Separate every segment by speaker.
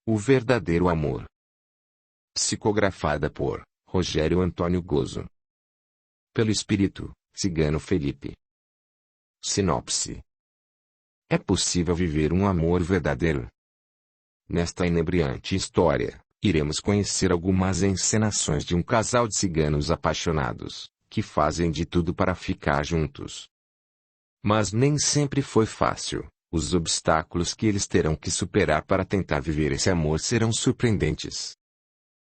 Speaker 1: O verdadeiro amor. Psicografada por Rogério Antônio Gozzo. Pelo espírito Cigano Felipe. Sinopse. É possível viver um amor verdadeiro? Nesta inebriante história, iremos conhecer algumas encenações de um casal de ciganos apaixonados, que fazem de tudo para ficar juntos. Mas nem sempre foi fácil. Os obstáculos que eles terão que superar para tentar viver esse amor serão surpreendentes.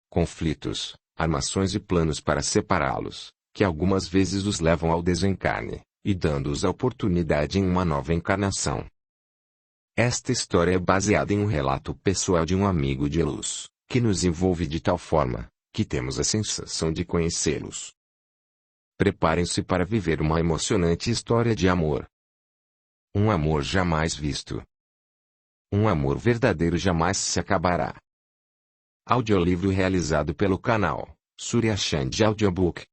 Speaker 1: Conflitos, armações e planos para separá-los, que algumas vezes os levam ao desencarne, e dando-os a oportunidade em uma nova encarnação. Esta história é baseada em um relato pessoal de um amigo de luz, que nos envolve de tal forma, que temos a sensação de conhecê-los. Preparem-se para viver uma emocionante história de amor. Um amor jamais visto. Um amor verdadeiro jamais se acabará. Audiolivro realizado pelo canal Surya Chand Audiobook.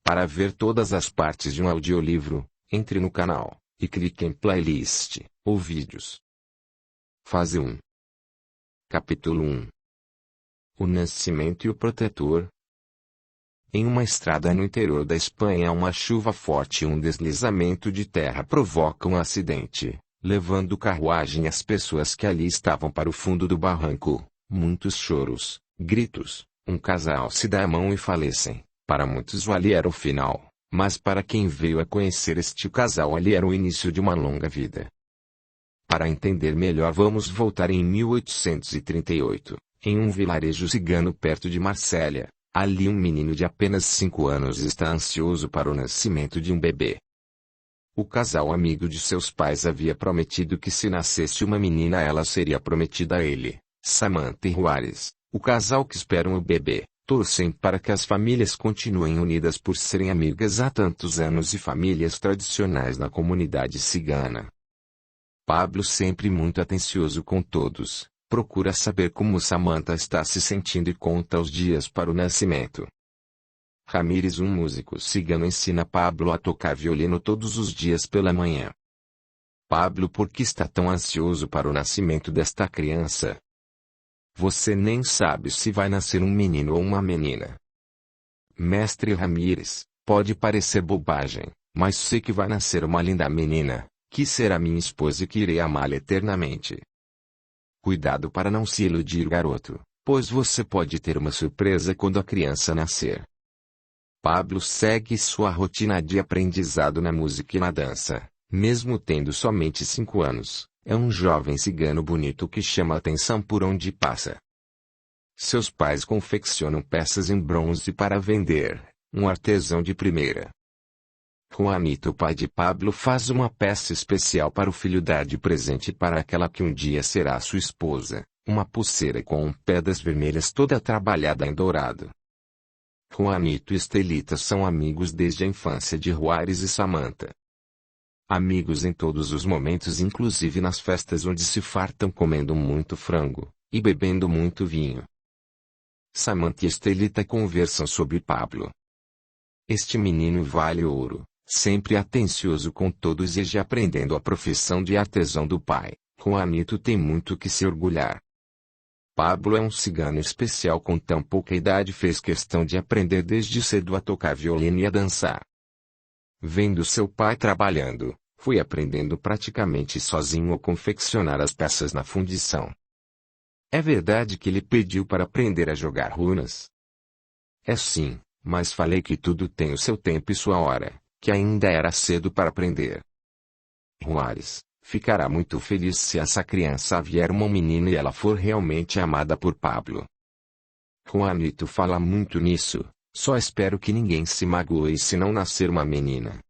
Speaker 1: Para ver todas as partes de um audiolivro, entre no canal e clique em playlist ou vídeos. Fase 1. Capítulo 1. O Nascimento e o Protetor. Em uma estrada no interior da Espanha, uma chuva forte e um deslizamento de terra provocam um acidente, levando carruagem as pessoas que ali estavam para o fundo do barranco. Muitos choros, gritos, um casal se dá a mão e falecem. Para muitos ali era o final, mas para quem veio a conhecer este casal ali era o início de uma longa vida. Para entender melhor, vamos voltar em 1838, em um vilarejo cigano perto de Marsella. Ali um menino de apenas 5 anos está ansioso para o nascimento de um bebê. O casal amigo de seus pais havia prometido que se nascesse uma menina ela seria prometida a ele. Samantha e Juarez, o casal que esperam o bebê, torcem para que as famílias continuem unidas por serem amigas há tantos anos e famílias tradicionais na comunidade cigana. Pablo, sempre muito atencioso com todos, procura saber como Samantha está se sentindo e conta os dias para o nascimento. Ramírez, um músico cigano, ensina Pablo a tocar violino todos os dias pela manhã. Pablo, por que está tão ansioso para o nascimento desta criança? Você nem sabe se vai nascer um menino ou uma menina. Mestre Ramírez, pode parecer bobagem, mas sei que vai nascer uma linda menina, que será minha esposa e que irei amá-la eternamente. Cuidado para não se iludir, garoto, pois você pode ter uma surpresa quando a criança nascer. Pablo segue sua rotina de aprendizado na música e na dança, mesmo tendo somente 5 anos. É um jovem cigano bonito que chama a atenção por onde passa. Seus pais confeccionam peças em bronze para vender, um artesão de primeira. Juanito, o pai de Pablo, faz uma peça especial para o filho dar de presente para aquela que um dia será sua esposa, uma pulseira com pedras vermelhas toda trabalhada em dourado. Juanito e Estelita são amigos desde a infância de Juarez e Samantha. Amigos em todos os momentos, inclusive nas festas onde se fartam comendo muito frango e bebendo muito vinho. Samantha e Estelita conversam sobre Pablo. Este menino vale ouro, sempre atencioso com todos e já aprendendo a profissão de artesão do pai. Juanito tem muito que se orgulhar. Pablo é um cigano especial, com tão pouca idade fez questão de aprender desde cedo a tocar violino e a dançar. Vendo seu pai trabalhando, fui aprendendo praticamente sozinho a confeccionar as peças na fundição. É verdade que ele pediu para aprender a jogar runas? É sim, mas falei que tudo tem o seu tempo e sua hora, que ainda era cedo para aprender. Juarez ficará muito feliz se essa criança vier uma menina e ela for realmente amada por Pablo. Juanito fala muito nisso. Só espero que ninguém se magoe se não nascer uma menina.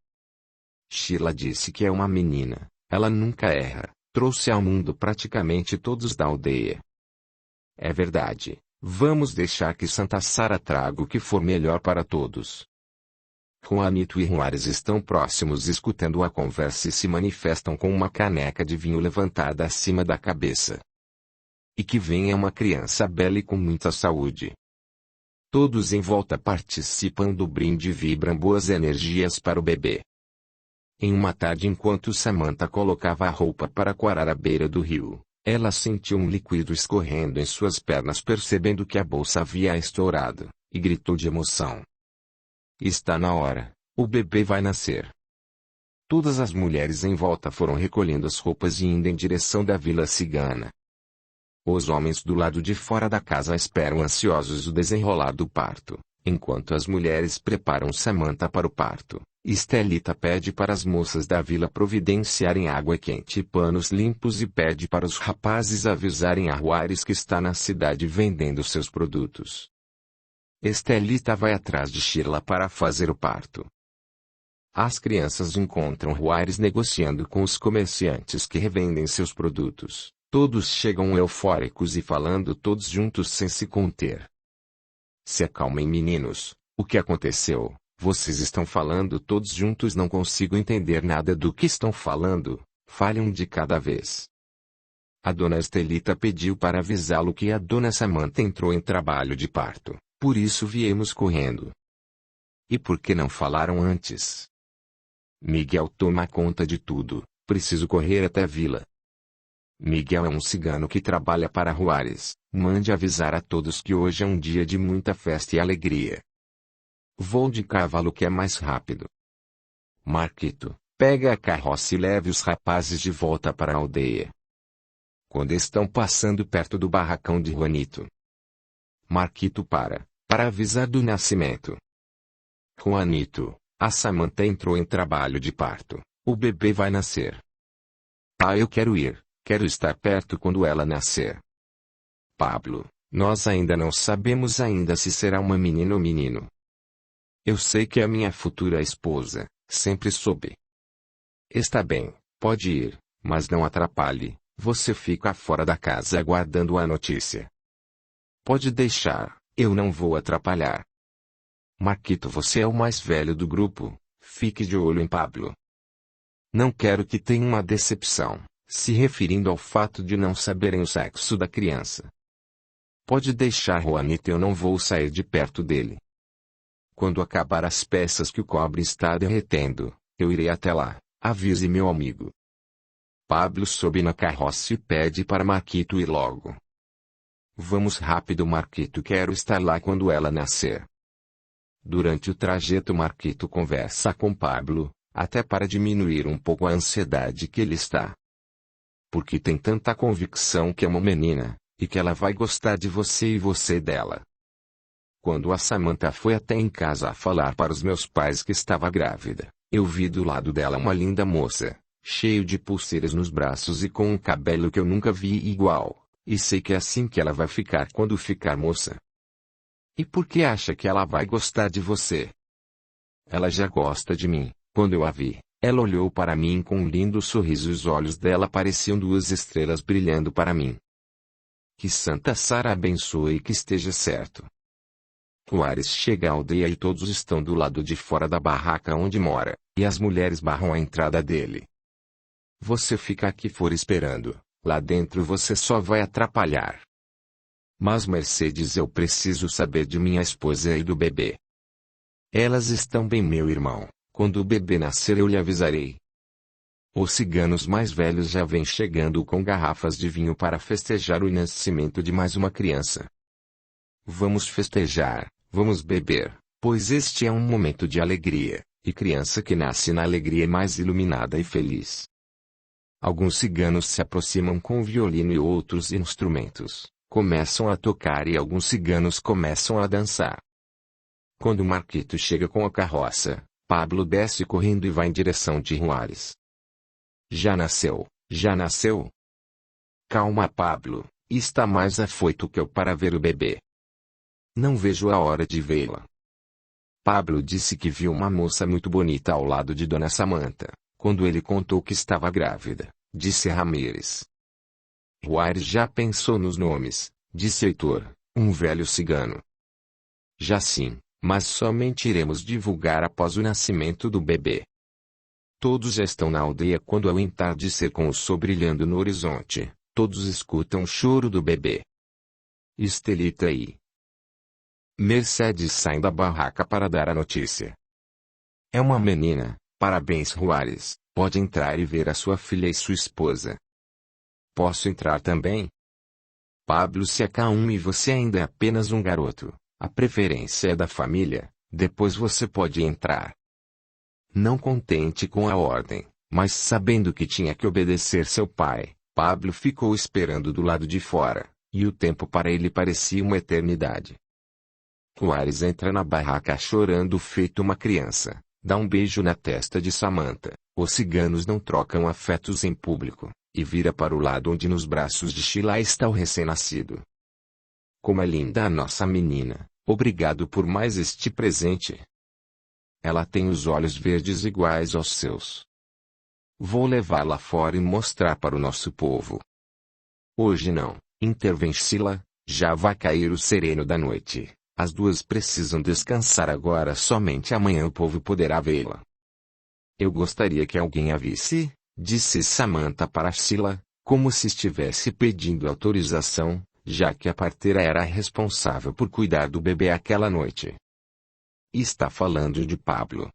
Speaker 1: Sheila disse que é uma menina, ela nunca erra, trouxe ao mundo praticamente todos da aldeia. É verdade, vamos deixar que Santa Sara traga o que for melhor para todos. Juanito e Juarez estão próximos escutando a conversa e se manifestam com uma caneca de vinho levantada acima da cabeça. E que venha uma criança bela e com muita saúde. Todos em volta participam do brinde e vibram boas energias para o bebê. Em uma tarde, enquanto Samantha colocava a roupa para coar à beira do rio, Ela sentiu um líquido escorrendo em suas pernas percebendo que a bolsa havia estourado, e gritou de emoção. Está na hora, o bebê vai nascer. Todas as mulheres em volta foram recolhendo as roupas e indo em direção da vila cigana. Os homens do lado de fora da casa esperam ansiosos o desenrolar do parto, enquanto as mulheres preparam Samantha para o parto. Estelita pede para as moças da vila providenciarem água quente e panos limpos e pede para os rapazes avisarem a Juárez que está na cidade vendendo seus produtos. Estelita vai atrás de Sheila para fazer o parto. As crianças encontram Juárez negociando com os comerciantes que revendem seus produtos. Todos chegam eufóricos e falando todos juntos sem se conter. Se acalmem, meninos, o que aconteceu? Vocês estão falando todos juntos, não consigo entender nada do que estão falando, fale um de cada vez. A dona Estelita pediu para avisá-lo que a dona Samantha entrou em trabalho de parto, por isso viemos correndo. E por que não falaram antes? Miguel toma conta de tudo, preciso correr até a vila. Miguel é um cigano que trabalha para Juárez, mande avisar a todos que hoje é um dia de muita festa e alegria. Vou de cavalo que é mais rápido. Marquito, pega a carroça e leve os rapazes de volta para a aldeia. Quando estão passando perto do barracão de Juanito, Marquito para avisar do nascimento. Juanito, a Samantha entrou em trabalho de parto, o bebê vai nascer. Ah, eu quero ir, quero estar perto quando ela nascer. Pablo, nós ainda não sabemos ainda se será uma menina ou menino. Eu sei que é a minha futura esposa, sempre soube. Está bem, pode ir, mas não atrapalhe, você fica fora da casa aguardando a notícia. Pode deixar, eu não vou atrapalhar. Marquito, você é o mais velho do grupo, fique de olho em Pablo. Não quero que tenha uma decepção, se referindo ao fato de não saberem o sexo da criança. Pode deixar, Juanito, eu não vou sair de perto dele. Quando acabar as peças que o cobre está derretendo, eu irei até lá, avise meu amigo. Pablo sobe na carroça e pede para Marquito ir logo. Vamos rápido, Marquito, quero estar lá quando ela nascer. Durante o trajeto, Marquito conversa com Pablo, até para diminuir um pouco a ansiedade que ele está. Porque tem tanta convicção que é uma menina, e que ela vai gostar de você e você dela. Quando a Samantha foi até em casa a falar para os meus pais que estava grávida, eu vi do lado dela uma linda moça, cheio de pulseiras nos braços e com um cabelo que eu nunca vi igual, e sei que é assim que ela vai ficar quando ficar moça. E por que acha que ela vai gostar de você? Ela já gosta de mim. Quando eu a vi, ela olhou para mim com um lindo sorriso e os olhos dela pareciam duas estrelas brilhando para mim. Que Santa Sara abençoe e que esteja certo. Juárez chega à aldeia e todos estão do lado de fora da barraca onde mora, e as mulheres barram a entrada dele. Você fica aqui fora esperando, lá dentro você só vai atrapalhar. Mas Mercedes, eu preciso saber de minha esposa e do bebê. Elas estão bem, meu irmão, quando o bebê nascer eu lhe avisarei. Os ciganos mais velhos já vêm chegando com garrafas de vinho para festejar o nascimento de mais uma criança. Vamos festejar, vamos beber, pois este é um momento de alegria, e criança que nasce na alegria é mais iluminada e feliz. Alguns ciganos se aproximam com violino e outros instrumentos, começam a tocar e alguns ciganos começam a dançar. Quando Marquito chega com a carroça, Pablo desce correndo e vai em direção de Juárez. Já nasceu, já nasceu? Calma, Pablo, está mais afoito que eu para ver o bebê. Não vejo a hora de vê-la. Pablo disse que viu uma moça muito bonita ao lado de Dona Samantha, quando ele contou que estava grávida, disse Ramírez. Juárez já pensou nos nomes, disse Heitor, um velho cigano. Já sim, mas somente iremos divulgar após o nascimento do bebê. Todos já estão na aldeia quando ao entardecer com o sol brilhando no horizonte, todos escutam o choro do bebê. Estelita e Mercedes saem da barraca para dar a notícia. É uma menina, parabéns Juárez, pode entrar e ver a sua filha e sua esposa. Posso entrar também? Pablo se acalme, você ainda é apenas um garoto. A preferência é da família, depois você pode entrar. Não contente com a ordem, mas sabendo que tinha que obedecer seu pai, Pablo ficou esperando do lado de fora, e o tempo para ele parecia uma eternidade. Juárez entra na barraca chorando feito uma criança, dá um beijo na testa de Samantha. Os ciganos não trocam afetos em público, e vira para o lado onde nos braços de Sheila está o recém-nascido. Como é linda a nossa menina, obrigado por mais este presente. Ela tem os olhos verdes iguais aos seus. Vou levá-la fora e mostrar para o nosso povo. Hoje não, intervém Sheila, já vai cair o sereno da noite. As duas precisam descansar agora, somente amanhã o povo poderá vê-la. Eu gostaria que alguém a visse, disse Samantha para Sheila, como se estivesse pedindo autorização, já que a parteira era a responsável por cuidar do bebê aquela noite. Está falando de Pablo?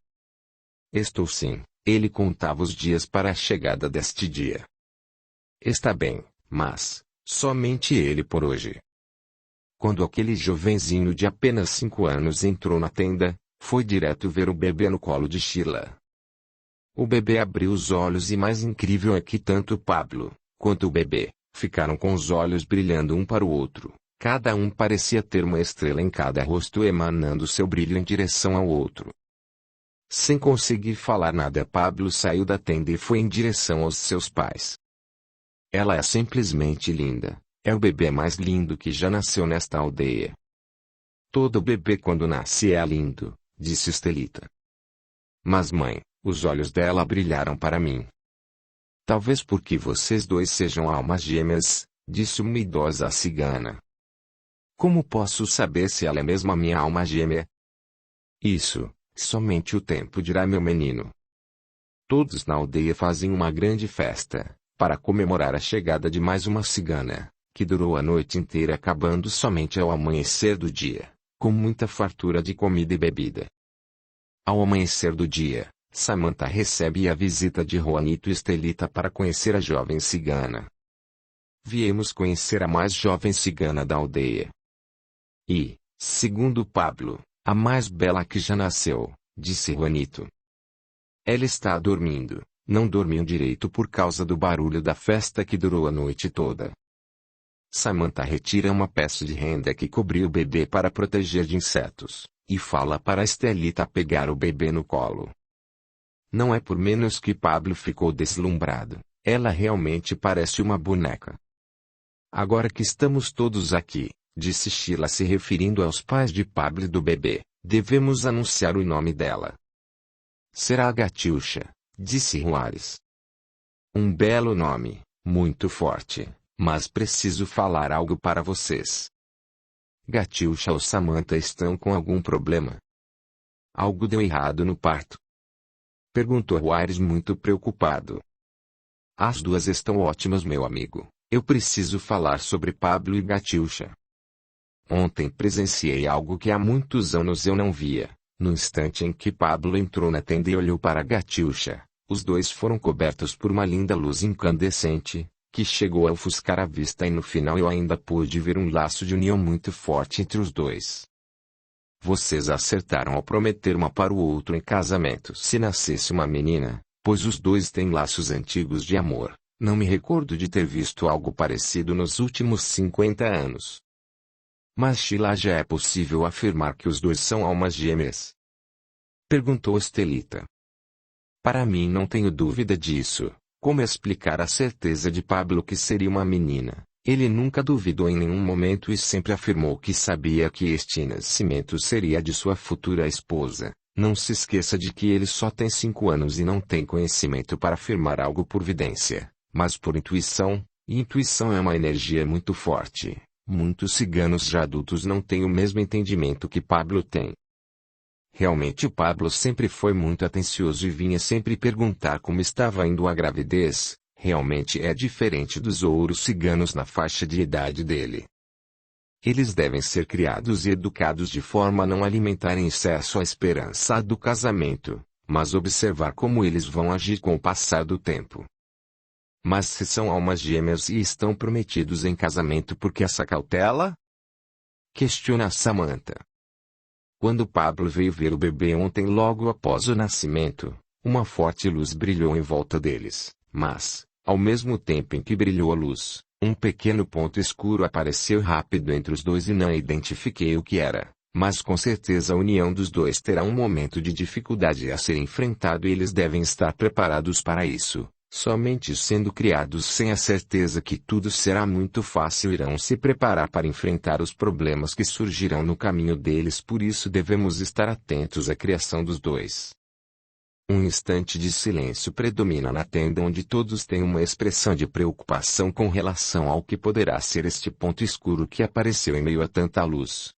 Speaker 1: Estou sim, ele contava os dias para a chegada deste dia. Está bem, mas, somente ele por hoje. Quando aquele jovenzinho de apenas 5 anos entrou na tenda, foi direto ver o bebê no colo de Sheila. O bebê abriu os olhos e mais incrível é que tanto Pablo, quanto o bebê, ficaram com os olhos brilhando um para o outro. Cada um parecia ter uma estrela em cada rosto emanando seu brilho em direção ao outro. Sem conseguir falar nada, Pablo saiu da tenda e foi em direção aos seus pais. Ela é simplesmente linda. É o bebê mais lindo que já nasceu nesta aldeia. Todo bebê quando nasce é lindo, disse Estelita. Mas mãe, os olhos dela brilharam para mim. Talvez porque vocês dois sejam almas gêmeas, disse uma idosa cigana. Como posso saber se ela é mesmo a minha alma gêmea? Isso, somente o tempo dirá, meu menino. Todos na aldeia fazem uma grande festa, para comemorar a chegada de mais uma cigana, que durou a noite inteira acabando somente ao amanhecer do dia, com muita fartura de comida e bebida. Ao amanhecer do dia, Samantha recebe a visita de Juanito e Estelita para conhecer a jovem cigana. Viemos conhecer a mais jovem cigana da aldeia. E, segundo Pablo, a mais bela que já nasceu, disse Juanito. Ela está dormindo, não dormiu direito por causa do barulho da festa que durou a noite toda. Samantha retira uma peça de renda que cobriu o bebê para proteger de insetos, e fala para Estelita pegar o bebê no colo. Não é por menos que Pablo ficou deslumbrado, ela realmente parece uma boneca. Agora que estamos todos aqui, disse Sheila se referindo aos pais de Pablo e do bebê, devemos anunciar o nome dela. Será a Gatiuxa, disse Juárez. Um belo nome, muito forte. Mas preciso falar algo para vocês. Gatiuxa ou Samantha estão com algum problema? Algo deu errado no parto? Perguntou Juárez muito preocupado. As duas estão ótimas, meu amigo. Eu preciso falar sobre Pablo e Gatiuxa. Ontem presenciei algo que há muitos anos eu não via. No instante em que Pablo entrou na tenda e olhou para Gatiuxa, os dois foram cobertos por uma linda luz incandescente, que chegou a ofuscar a vista, e no final eu ainda pude ver um laço de união muito forte entre os dois. Vocês acertaram ao prometer uma para o outro em casamento se nascesse uma menina, pois os dois têm laços antigos de amor. Não me recordo de ter visto algo parecido nos últimos 50 anos. Mas Sheila, já é possível afirmar que os dois são almas gêmeas? Perguntou Estelita. Para mim não tenho dúvida disso. Como explicar a certeza de Pablo que seria uma menina? Ele nunca duvidou em nenhum momento e sempre afirmou que sabia que este nascimento seria de sua futura esposa. Não se esqueça de que ele só tem 5 anos e não tem conhecimento para afirmar algo por vidência, mas por intuição, e intuição é uma energia muito forte. Muitos ciganos já adultos não têm o mesmo entendimento que Pablo tem. Realmente o Pablo sempre foi muito atencioso e vinha sempre perguntar como estava indo a gravidez. Realmente é diferente dos outros ciganos na faixa de idade dele. Eles devem ser criados e educados de forma a não alimentar em excesso a esperança do casamento, mas observar como eles vão agir com o passar do tempo. Mas se são almas gêmeas e estão prometidos em casamento, por que essa cautela? Questiona Samantha. Quando Pablo veio ver o bebê ontem logo após o nascimento, uma forte luz brilhou em volta deles, mas, ao mesmo tempo em que brilhou a luz, um pequeno ponto escuro apareceu rápido entre os dois e não identifiquei o que era, mas com certeza a união dos dois terá um momento de dificuldade a ser enfrentado e eles devem estar preparados para isso. Somente sendo criados sem a certeza que tudo será muito fácil irão se preparar para enfrentar os problemas que surgirão no caminho deles, por isso devemos estar atentos à criação dos dois. Um instante de silêncio predomina na tenda onde todos têm uma expressão de preocupação com relação ao que poderá ser este ponto escuro que apareceu em meio a tanta luz.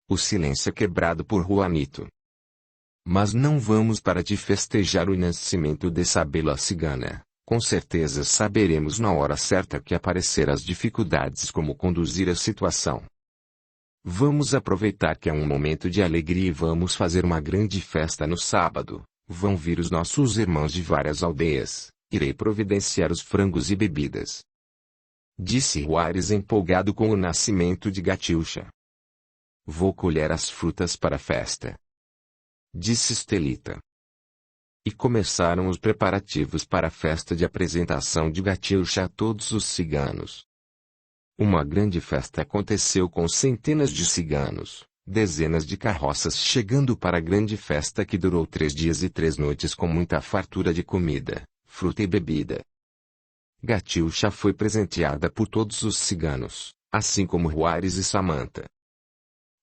Speaker 1: O silêncio é quebrado por Juanito. Mas não vamos parar de festejar o nascimento dessa bela cigana. Com certeza saberemos na hora certa que aparecer as dificuldades como conduzir a situação. Vamos aproveitar que é um momento de alegria e vamos fazer uma grande festa no sábado. Vão vir os nossos irmãos de várias aldeias. Irei providenciar os frangos e bebidas. Disse Juarez empolgado com o nascimento de Gatiuxa. Vou colher as frutas para a festa. Disse Estelita. E começaram os preparativos para a festa de apresentação de Gatiuxa a todos os ciganos. Uma grande festa aconteceu com centenas de ciganos, dezenas de carroças chegando para a grande festa que durou 3 dias e 3 noites com muita fartura de comida, fruta e bebida. Gatiuxa foi presenteada por todos os ciganos, assim como Juarez e Samantha.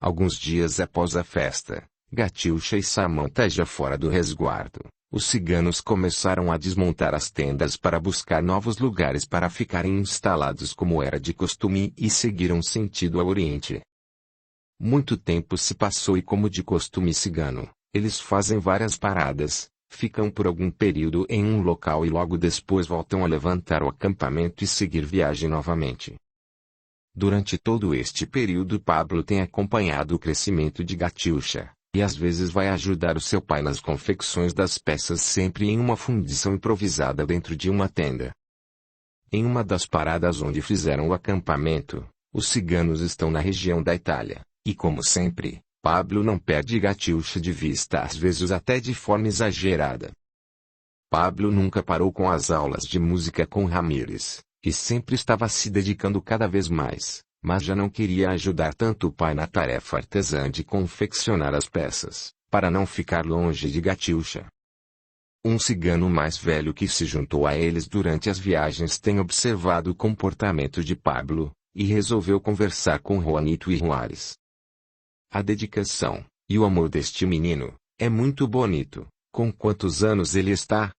Speaker 1: Alguns dias após a festa, Gatiuxa e Samantha já fora do resguardo, os ciganos começaram a desmontar as tendas para buscar novos lugares para ficarem instalados como era de costume e seguiram sentido ao oriente. Muito tempo se passou e como de costume cigano, eles fazem várias paradas, ficam por algum período em um local e logo depois voltam a levantar o acampamento e seguir viagem novamente. Durante todo este período Pablo tem acompanhado o crescimento de Gatiuxa. E às vezes vai ajudar o seu pai nas confecções das peças sempre em uma fundição improvisada dentro de uma tenda. Em uma das paradas onde fizeram o acampamento, os ciganos estão na região da Itália, e como sempre, Pablo não perde Gatiuxa de vista às vezes até de forma exagerada. Pablo nunca parou com as aulas de música com Ramírez, e sempre estava se dedicando cada vez mais. Mas já não queria ajudar tanto o pai na tarefa artesã de confeccionar as peças, para não ficar longe de Gatiuxa. Um cigano mais velho que se juntou a eles durante as viagens tem observado o comportamento de Pablo, e resolveu conversar com Juanito e Juarez. A dedicação, e o amor deste menino, é muito bonito. Com quantos anos ele está?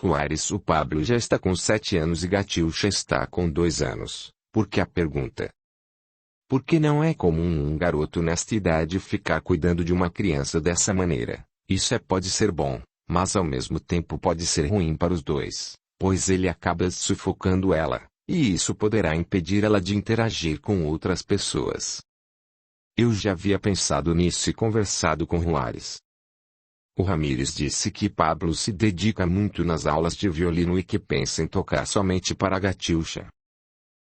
Speaker 1: Juarez, o Pablo já está com 7 anos e Gatiuxa está com 2 anos. Por que a pergunta? Porque não é comum um garoto nesta idade ficar cuidando de uma criança dessa maneira. Isso pode ser bom, mas ao mesmo tempo pode ser ruim para os dois, pois ele acaba sufocando ela, e isso poderá impedir ela de interagir com outras pessoas. Eu já havia pensado nisso e conversado com Juarez. O Ramírez disse que Pablo se dedica muito nas aulas de violino e que pensa em tocar somente para Gatiuxa.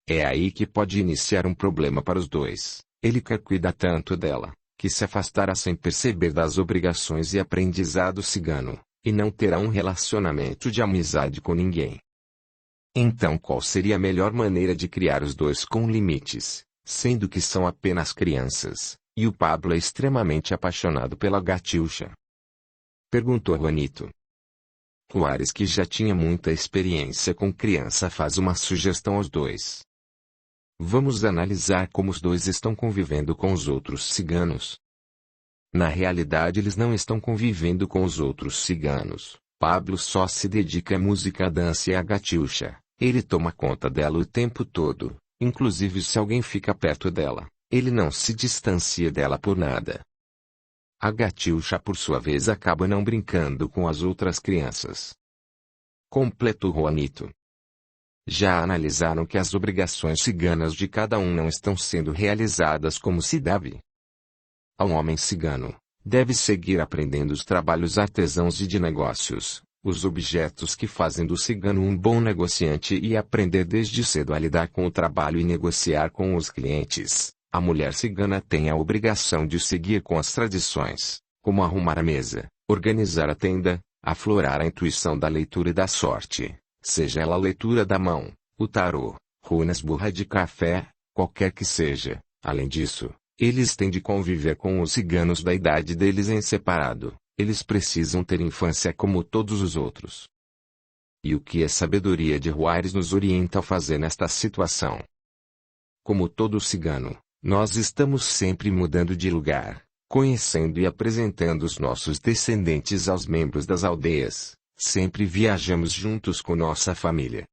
Speaker 1: É aí que pode iniciar um problema para os dois. Ele quer cuidar tanto dela, que se afastará sem perceber das obrigações e aprendizado cigano, e não terá um relacionamento de amizade com ninguém. Então qual seria a melhor maneira de criar os dois com limites, sendo que são apenas crianças, e o Pablo é extremamente apaixonado pela Gatiuxa? Perguntou Juanito. Juarez, que já tinha muita experiência com criança, faz uma sugestão aos dois. Vamos analisar como os dois estão convivendo com os outros ciganos. Na realidade eles não estão convivendo com os outros ciganos. Pablo só se dedica à música, à dança e à Gatiuxa. Ele toma conta dela o tempo todo, inclusive se alguém fica perto dela, ele não se distancia dela por nada. A Gatiuxa por sua vez acaba não brincando com as outras crianças. Completou Juanito. Já analisaram que as obrigações ciganas de cada um não estão sendo realizadas como se deve. Um homem cigano deve seguir aprendendo os trabalhos artesãos e de negócios, os objetos que fazem do cigano um bom negociante e aprender desde cedo a lidar com o trabalho e negociar com os clientes. A mulher cigana tem a obrigação de seguir com as tradições, como arrumar a mesa, organizar a tenda, aflorar a intuição da leitura e da sorte, seja ela a leitura da mão, o tarô, runas burra de café, qualquer que seja. Além disso, eles têm de conviver com os ciganos da idade deles em separado. Eles precisam ter infância como todos os outros. E o que a sabedoria de Juárez nos orienta a fazer nesta situação? Como todo cigano, nós estamos sempre mudando de lugar, conhecendo e apresentando os nossos descendentes aos membros das aldeias. Sempre viajamos juntos com nossa família.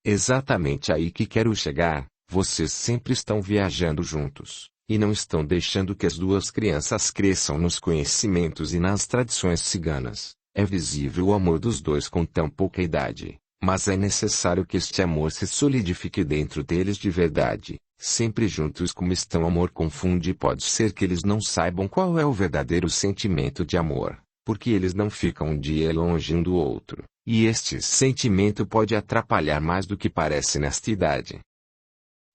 Speaker 1: Exatamente aí que quero chegar. Vocês sempre estão viajando juntos, e não estão deixando que as duas crianças cresçam nos conhecimentos e nas tradições ciganas. É visível o amor dos dois com tão pouca idade, mas é necessário que este amor se solidifique dentro deles de verdade. Sempre juntos como estão, o amor confunde e pode ser que eles não saibam qual é o verdadeiro sentimento de amor, porque eles não ficam um dia longe um do outro, e este sentimento pode atrapalhar mais do que parece nesta idade.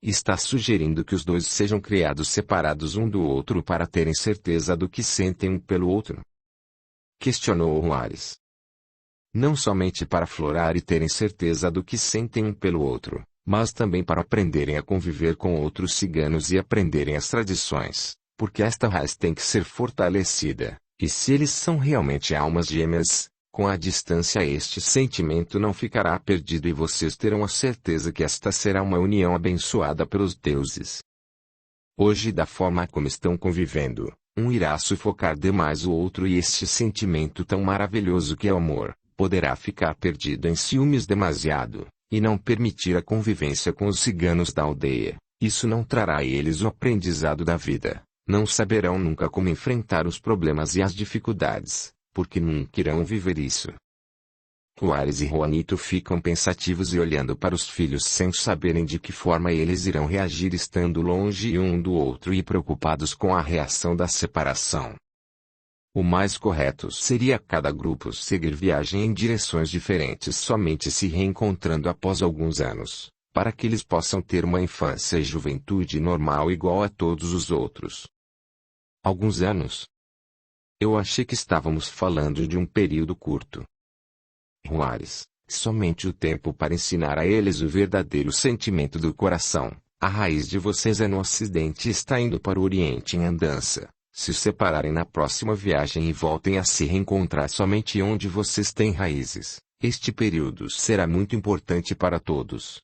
Speaker 1: Está sugerindo que os dois sejam criados separados um do outro para terem certeza do que sentem um pelo outro? Questionou Juárez. Não somente para aflorar e terem certeza do que sentem um pelo outro, mas também para aprenderem a conviver com outros ciganos e aprenderem as tradições, porque esta raiz tem que ser fortalecida, e se eles são realmente almas gêmeas, com a distância este sentimento não ficará perdido e vocês terão a certeza que esta será uma união abençoada pelos deuses. Hoje, da forma como estão convivendo, um irá sufocar demais o outro e este sentimento tão maravilhoso que é o amor, poderá ficar perdido em ciúmes demasiado, e não permitir a convivência com os ciganos da aldeia. Isso não trará a eles o aprendizado da vida, não saberão nunca como enfrentar os problemas e as dificuldades, porque nunca irão viver isso. Juárez e Juanito ficam pensativos e olhando para os filhos sem saberem de que forma eles irão reagir estando longe um do outro e preocupados com a reação da separação. O mais correto seria cada grupo seguir viagem em direções diferentes, somente se reencontrando após alguns anos, para que eles possam ter uma infância e juventude normal igual a todos os outros. Alguns anos? Eu achei que estávamos falando de um período curto. Juárez, somente o tempo para ensinar a eles o verdadeiro sentimento do coração. A raiz de vocês é no Ocidente e está indo para o Oriente em andança. Se separarem na próxima viagem e voltem a se reencontrar somente onde vocês têm raízes, este período será muito importante para todos.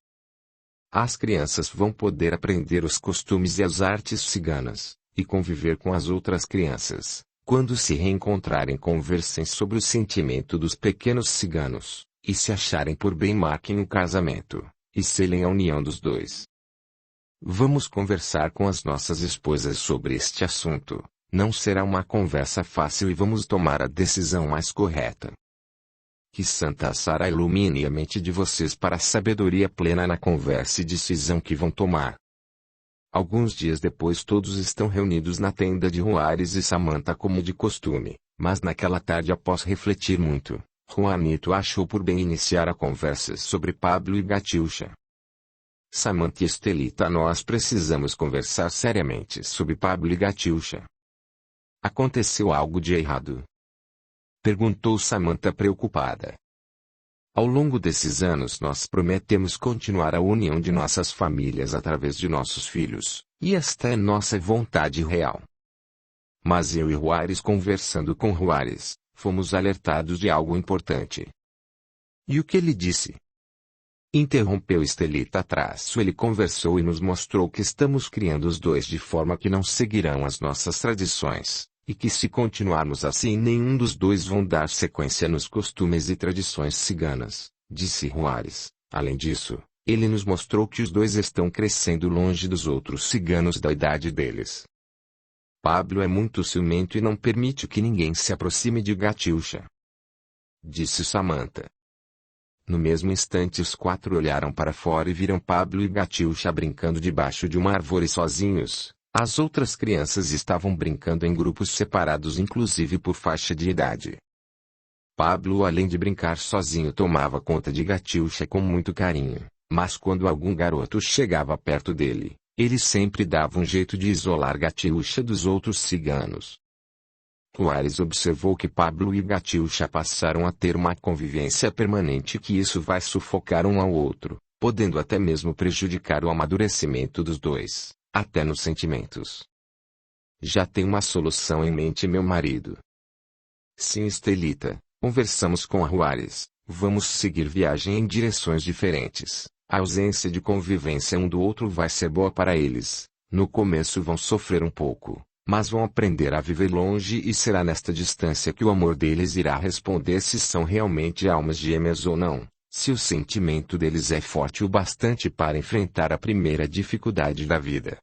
Speaker 1: As crianças vão poder aprender os costumes e as artes ciganas, e conviver com as outras crianças. Quando se reencontrarem, conversem sobre o sentimento dos pequenos ciganos, e se acharem por bem marquem o casamento, e selem a união dos dois. Vamos conversar com as nossas esposas sobre este assunto. Não será uma conversa fácil e vamos tomar a decisão mais correta. Que Santa Sara ilumine a mente de vocês para a sabedoria plena na conversa e decisão que vão tomar. Alguns dias depois todos estão reunidos na tenda de Juárez e Samantha como de costume, mas naquela tarde após refletir muito, Juanito achou por bem iniciar a conversa sobre Pablo e Gatiuxa. Samantha e Estelita, nós precisamos conversar seriamente sobre Pablo e Gatiuxa. Aconteceu algo de errado? Perguntou Samantha preocupada. Ao longo desses anos nós prometemos continuar a união de nossas famílias através de nossos filhos, e esta é nossa vontade real. Mas eu e Juárez, conversando com Juárez, fomos alertados de algo importante. E o que ele disse? Interrompeu Estelita atrás. Ele conversou e nos mostrou que estamos criando os dois de forma que não seguirão as nossas tradições, e que se continuarmos assim nenhum dos dois vão dar sequência nos costumes e tradições ciganas, disse Juárez. Além disso, ele nos mostrou que os dois estão crescendo longe dos outros ciganos da idade deles. Pablo é muito ciumento e não permite que ninguém se aproxime de Gatiuxa, disse Samantha. No mesmo instante os quatro olharam para fora e viram Pablo e Gatiuxa brincando debaixo de uma árvore sozinhos. As outras crianças estavam brincando em grupos separados, inclusive por faixa de idade. Pablo, além de brincar sozinho, tomava conta de Gatiuxa com muito carinho, mas quando algum garoto chegava perto dele, ele sempre dava um jeito de isolar Gatiuxa dos outros ciganos. Juarez observou que Pablo e Gatiuxa passaram a ter uma convivência permanente e que isso vai sufocar um ao outro, podendo até mesmo prejudicar o amadurecimento dos dois, até nos sentimentos. Já tem uma solução em mente, meu marido. Sim, Estelita, conversamos com a Juarez, vamos seguir viagem em direções diferentes. A ausência de convivência um do outro vai ser boa para eles. No começo vão sofrer um pouco, mas vão aprender a viver longe e será nesta distância que o amor deles irá responder se são realmente almas gêmeas ou não, se o sentimento deles é forte o bastante para enfrentar a primeira dificuldade da vida.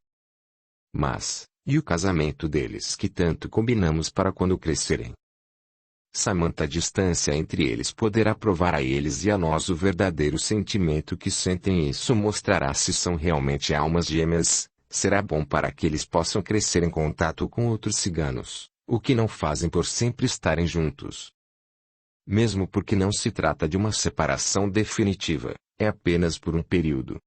Speaker 1: Mas, e o casamento deles que tanto combinamos para quando crescerem? Samantha, a distância entre eles poderá provar a eles e a nós o verdadeiro sentimento que sentem, e isso mostrará se são realmente almas gêmeas. Será bom para que eles possam crescer em contato com outros ciganos, o que não fazem por sempre estarem juntos. Mesmo porque não se trata de uma separação definitiva, é apenas por um período.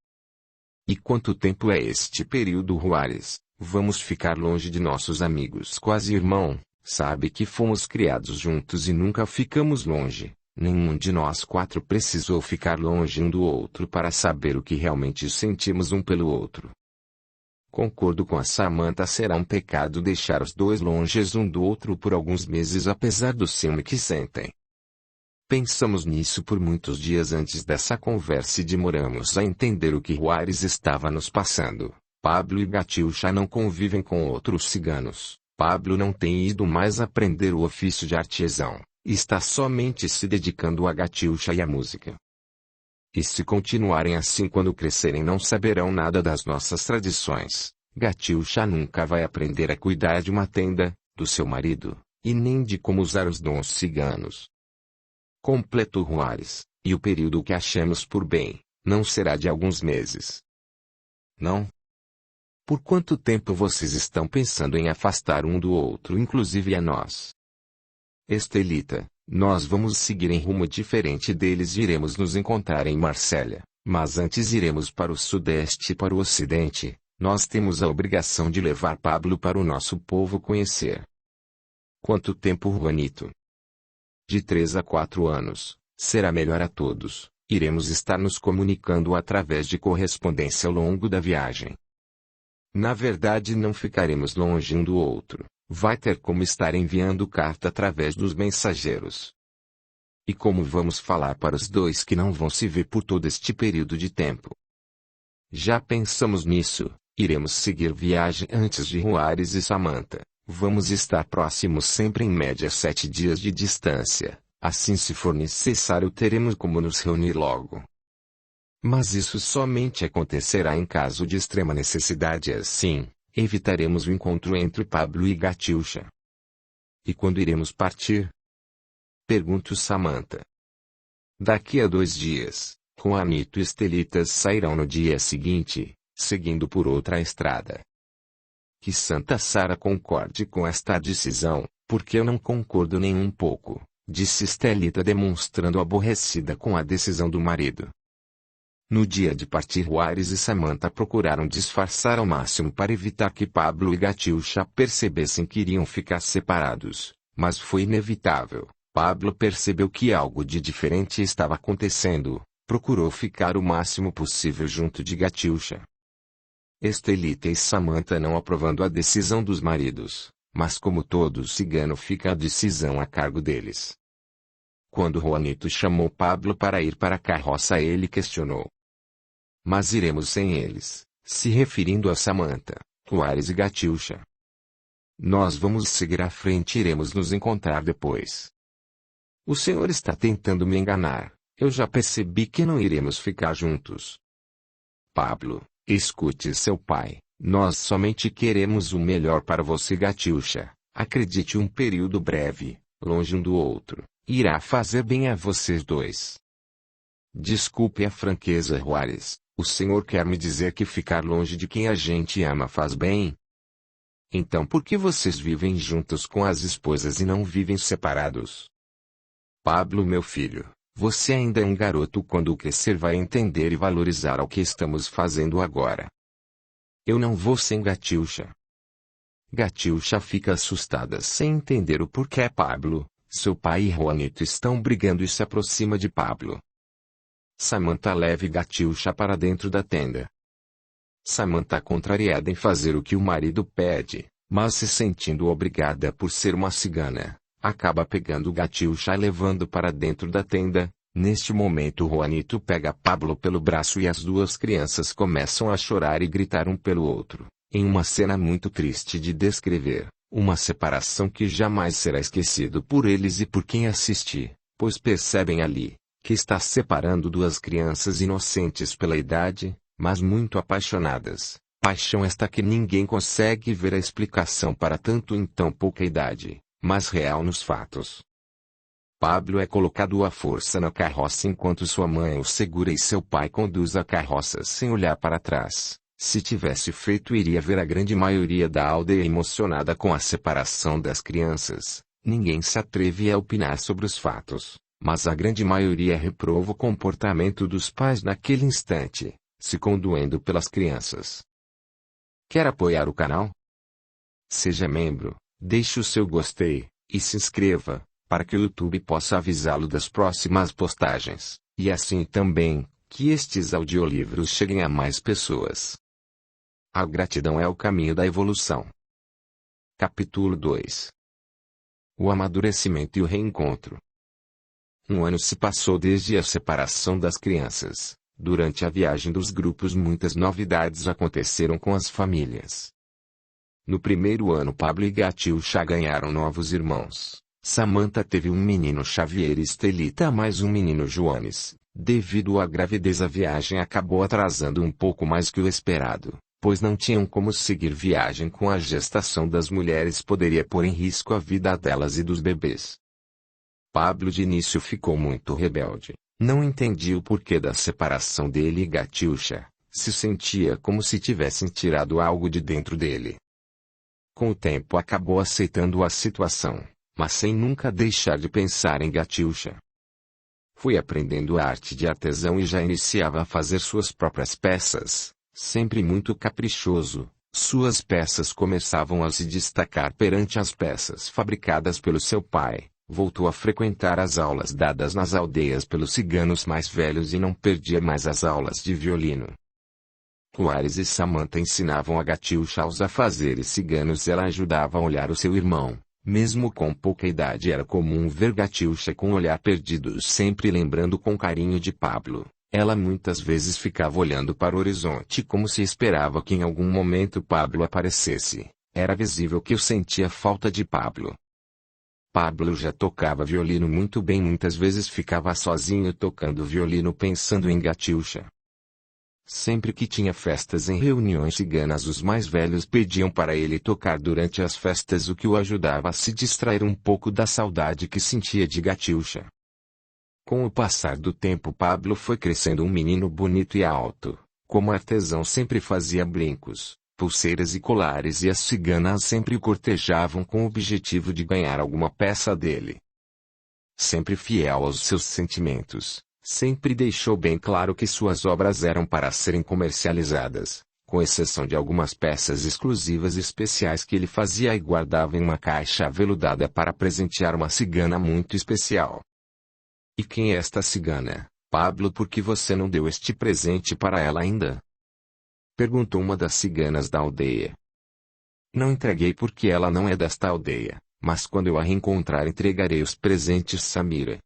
Speaker 1: E quanto tempo é este período, Juarez? Vamos ficar longe de nossos amigos quase irmão, sabe que fomos criados juntos e nunca ficamos longe. Nenhum de nós quatro precisou ficar longe um do outro para saber o que realmente sentimos um pelo outro. Concordo com a Samantha, será um pecado deixar os dois longes um do outro por alguns meses apesar do ciúme que sentem. Pensamos nisso por muitos dias antes dessa conversa e demoramos a entender o que Juarez estava nos passando. Pablo e Gatiuxa não convivem com outros ciganos. Pablo não tem ido mais aprender o ofício de artesão, está somente se dedicando a Gatiuxa e à música. E se continuarem assim quando crescerem não saberão nada das nossas tradições. Gatiuxa nunca vai aprender a cuidar de uma tenda, do seu marido, e nem de como usar os dons ciganos. Completou Juarez, e o período que achamos por bem, não será de alguns meses. Não? Por quanto tempo vocês estão pensando em afastar um do outro, inclusive a nós? Estelita, nós vamos seguir em rumo diferente deles e iremos nos encontrar em Marsella, mas antes iremos para o sudeste e para o ocidente. Nós temos a obrigação de levar Pablo para o nosso povo conhecer. Quanto tempo, Juanito? De 3 a 4 anos, será melhor a todos. Iremos estar nos comunicando através de correspondência ao longo da viagem. Na verdade não ficaremos longe um do outro, vai ter como estar enviando carta através dos mensageiros. E como vamos falar para os dois que não vão se ver por todo este período de tempo? Já pensamos nisso, iremos seguir viagem antes de Juarez e Samantha, vamos estar próximos sempre em média 7 dias de distância, assim se for necessário teremos como nos reunir logo. Mas isso somente acontecerá em caso de extrema necessidade, assim, evitaremos o encontro entre Pablo e Gatiuxa. E quando iremos partir? Perguntou Samantha. Daqui a 2 dias, Juanito e Estelitas sairão no dia seguinte, seguindo por outra estrada. Que Santa Sara concorde com esta decisão, porque eu não concordo nem um pouco, disse Estelita demonstrando aborrecida com a decisão do marido. No dia de partir, Juarez e Samantha procuraram disfarçar ao máximo para evitar que Pablo e Gatiuxa percebessem que iriam ficar separados, mas foi inevitável. Pablo percebeu que algo de diferente estava acontecendo, procurou ficar o máximo possível junto de Gatiuxa. Estelita e Samantha não aprovando a decisão dos maridos, mas como todo cigano fica a decisão a cargo deles. Quando Juanito chamou Pablo para ir para a carroça, ele questionou. Mas iremos sem eles, se referindo a Samantha, Juarez e Gatiuxa. Nós vamos seguir à frente e iremos nos encontrar depois. O senhor está tentando me enganar, eu já percebi que não iremos ficar juntos. Pablo, escute seu pai, nós somente queremos o melhor para você, Gatiuxa. Acredite, um período breve, longe um do outro, irá fazer bem a vocês dois. Desculpe a franqueza, Juarez. O senhor quer me dizer que ficar longe de quem a gente ama faz bem? Então por que vocês vivem juntos com as esposas e não vivem separados? Pablo, meu filho, você ainda é um garoto. Quando crescer vai entender e valorizar o que estamos fazendo agora. Eu não vou sem Gatiuxa. Gatiuxa fica assustada sem entender o porquê. Pablo, seu pai e Juanito estão brigando e se aproxima de Pablo. Samantha leva Gatiuxa para dentro da tenda. Samantha, contrariada em fazer o que o marido pede, mas se sentindo obrigada por ser uma cigana, acaba pegando Gatiuxa e levando para dentro da tenda. Neste momento Juanito pega Pablo pelo braço e as duas crianças começam a chorar e gritar um pelo outro, em uma cena muito triste de descrever, uma separação que jamais será esquecido por eles e por quem assistir, pois percebem ali, que está separando duas crianças inocentes pela idade, mas muito apaixonadas, paixão esta que ninguém consegue ver a explicação para tanto em tão pouca idade, mas real nos fatos. Pablo é colocado à força na carroça enquanto sua mãe o segura e seu pai conduz a carroça sem olhar para trás. Se tivesse feito, iria ver a grande maioria da aldeia emocionada com a separação das crianças. Ninguém se atreve a opinar sobre os fatos, mas a grande maioria reprova o comportamento dos pais naquele instante, se condoendo pelas crianças. Quer apoiar o canal? Seja membro, deixe o seu gostei, e se inscreva, para que o YouTube possa avisá-lo das próximas postagens, e assim também, que estes audiolivros cheguem a mais pessoas. A gratidão é o caminho da evolução. Capítulo 2. O amadurecimento e o reencontro. Um ano se passou desde a separação das crianças. Durante a viagem dos grupos muitas novidades aconteceram com as famílias. No primeiro ano Pablo e Gatiuxa ganharam novos irmãos. Samantha teve um menino Xavier e Estelita mais um menino Joanes. Devido à gravidez a viagem acabou atrasando um pouco mais que o esperado, pois não tinham como seguir viagem com a gestação das mulheres, poderia pôr em risco a vida delas e dos bebês. Pablo de início ficou muito rebelde, não entendia o porquê da separação dele e Gatiuxa, se sentia como se tivessem tirado algo de dentro dele. Com o tempo acabou aceitando a situação, mas sem nunca deixar de pensar em Gatiuxa. Foi aprendendo a arte de artesão e já iniciava a fazer suas próprias peças, sempre muito caprichoso. Suas peças começavam a se destacar perante as peças fabricadas pelo seu pai. Voltou a frequentar as aulas dadas nas aldeias pelos ciganos mais velhos e não perdia mais as aulas de violino. Juarez e Samantha ensinavam a Gatiuxa os afazeres ciganos. Ela ajudava a olhar o seu irmão. Mesmo com pouca idade era comum ver Gatiuxa com o olhar perdido, sempre lembrando com carinho de Pablo. Ela muitas vezes ficava olhando para o horizonte como se esperava que em algum momento Pablo aparecesse. Era visível que eu sentia falta de Pablo. Pablo já tocava violino muito bem, muitas vezes ficava sozinho tocando violino pensando em Gatiuxa. Sempre que tinha festas em reuniões ciganas, os mais velhos pediam para ele tocar durante as festas, o que o ajudava a se distrair um pouco da saudade que sentia de Gatiuxa. Com o passar do tempo Pablo foi crescendo um menino bonito e alto. Como artesão sempre fazia brincos, pulseiras e colares, e as ciganas sempre o cortejavam com o objetivo de ganhar alguma peça dele. Sempre fiel aos seus sentimentos, sempre deixou bem claro que suas obras eram para serem comercializadas, com exceção de algumas peças exclusivas e especiais que ele fazia e guardava em uma caixa aveludada para presentear uma cigana muito especial. E quem é esta cigana, Pablo? Por que você não deu este presente para ela ainda? Perguntou uma das ciganas da aldeia. Não entreguei porque ela não é desta aldeia, mas quando eu a reencontrar entregarei os presentes. Samira.